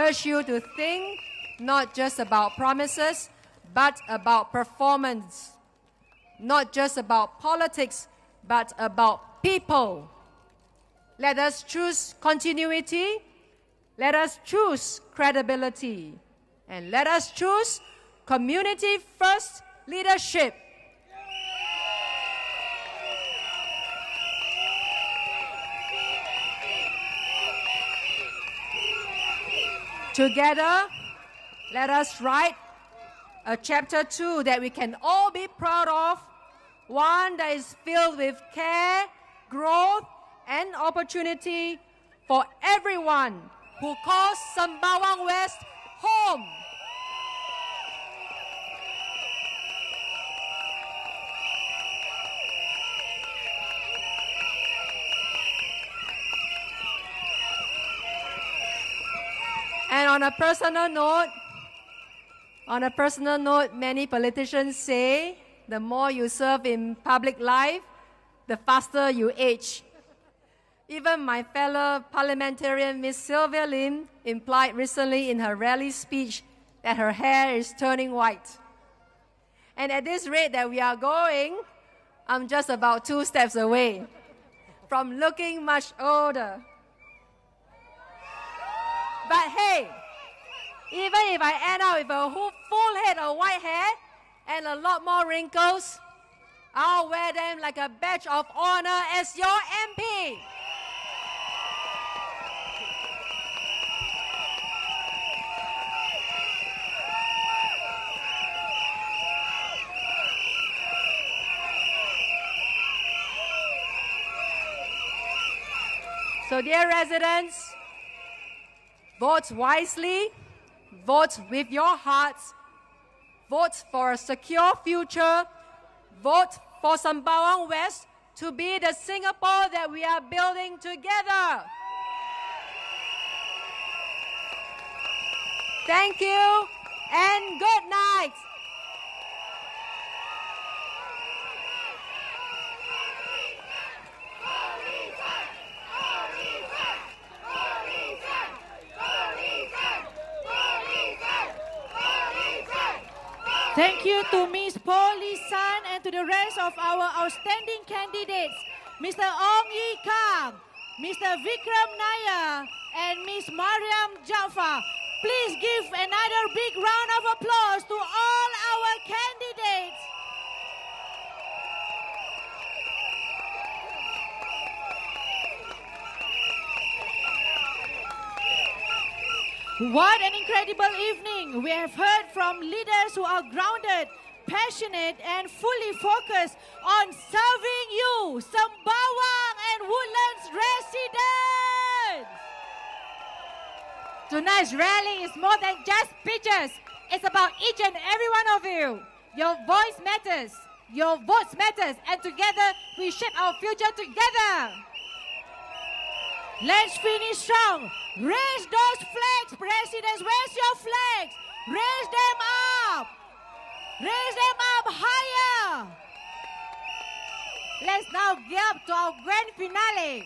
urge you to think not just about promises, but about performance. Not just about politics, but about people. Let us choose continuity. Let us choose credibility. And let us choose community-first leadership. Together, let us write a chapter 2 that we can all be proud of, one that is filled with care, growth, and opportunity for everyone who calls Sembawang West home. And on a personal note, many politicians say the more you serve in public life, the faster you age. Even my fellow parliamentarian, Miss Sylvia Lim, implied recently in her rally speech that her hair is turning white. And at this rate that we are going, I'm just about 2 steps away from looking much older. But hey, even if I end up with a full head of white hair and a lot more wrinkles, I'll wear them like a badge of honor as your MP. So dear residents, vote wisely, vote with your hearts, vote for a secure future, vote for Sembawang West to be the Singapore that we are building together. Thank you and good night. Thank you to Ms. Paul Lee San and to the rest of our outstanding candidates, Mr. Ong Yi Kang, Mr. Vikram Nair, and Ms. Mariam Jaffa. Please give another big round of applause to all our candidates. What an incredible evening. We have heard from leaders who are grounded, passionate, and fully focused on serving you, Sembawang and Woodlands residents. Tonight's rally is more than just pictures. It's about each and every one of you. Your voice matters. Your votes matters. And together, we shape our future together. Let's finish strong. Raise those flags, presidents. Where's your flags? Raise them up. Raise them up higher. Let's now gear up to our grand finale.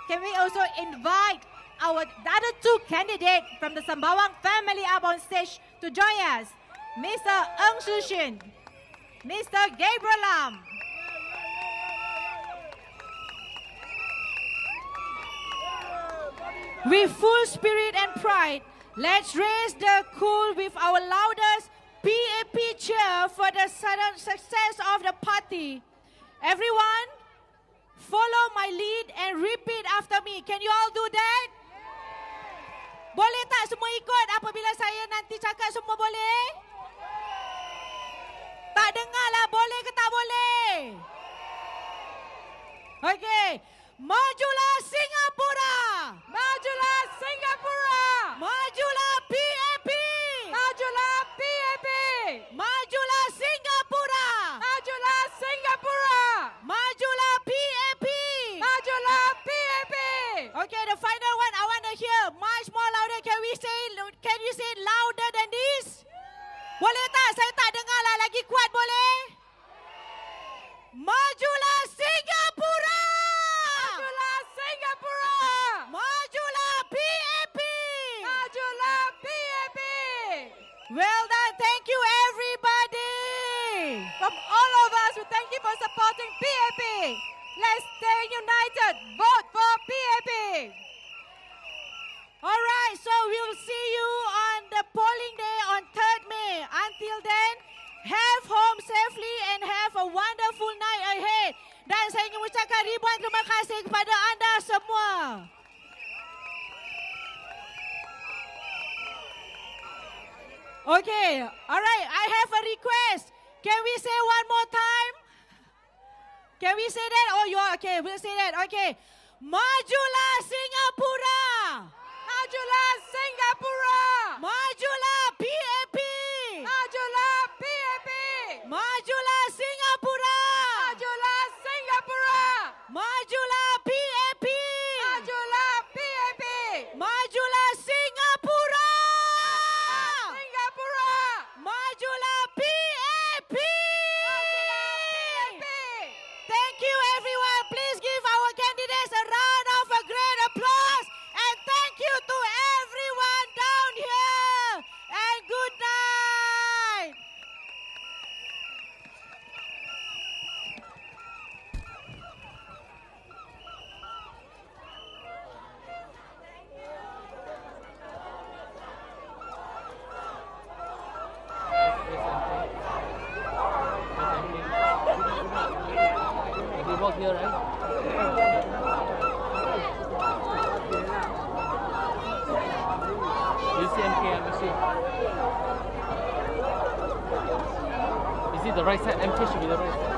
Can we also invite the other 2 candidates from the Sembawang family up on stage to join us? Mr. Ng Shixun, Mr. Gabriel Lam. With full spirit and pride, let's raise the cool with our loudest PAP cheer for the sudden success of the party. Everyone, follow my lead and repeat after me. Can you all do that? Boleh tak semua ikut apabila saya nanti cakap semua boleh? Tak dengar lah, boleh ke tak boleh? Okey. Majulah Singapura! Majulah Singapura! Majulah PAP! Majulah PAP! Majulah Singapura! Majulah Singapura! Majulah PAP! Majulah PAP! Okay, the final one I want to hear much more louder. Can you say it louder than this? Boleh tak? Saya tak dengar lah. Lagi kuat boleh? Majulah Singapura! Majulah Singapura! Majulah PAP! Majulah PAP! Well done. Thank you, everybody. From all of us, we thank you for supporting PAP. Let's stay united. Vote for PAP. All right, so we'll see you on the polling day on 3rd May. Until then, have home safely and have a wonderful night ahead. Dan saya ingin mengucapkan ribuan terima kasih kepada anda semua. Okay, all right, I have a request. Can we say one more time? Can we say that? Oh, you are okay. We'll say that. Okay. Majulah Singapura! Majulah Singapura! Majulah PAP! Majulah PAP! Majulah Singapura! Majulah Singapura! Majulah PAP! Majulah PAP! Majulah Singapura! Singapura! Majulah PAP! Thank you, everyone. Please give our candidates a round of a great applause. And thank you to everyone down here. And good night. They work here, right? You see MKM, you see. Is it the right side? MK should be the right side.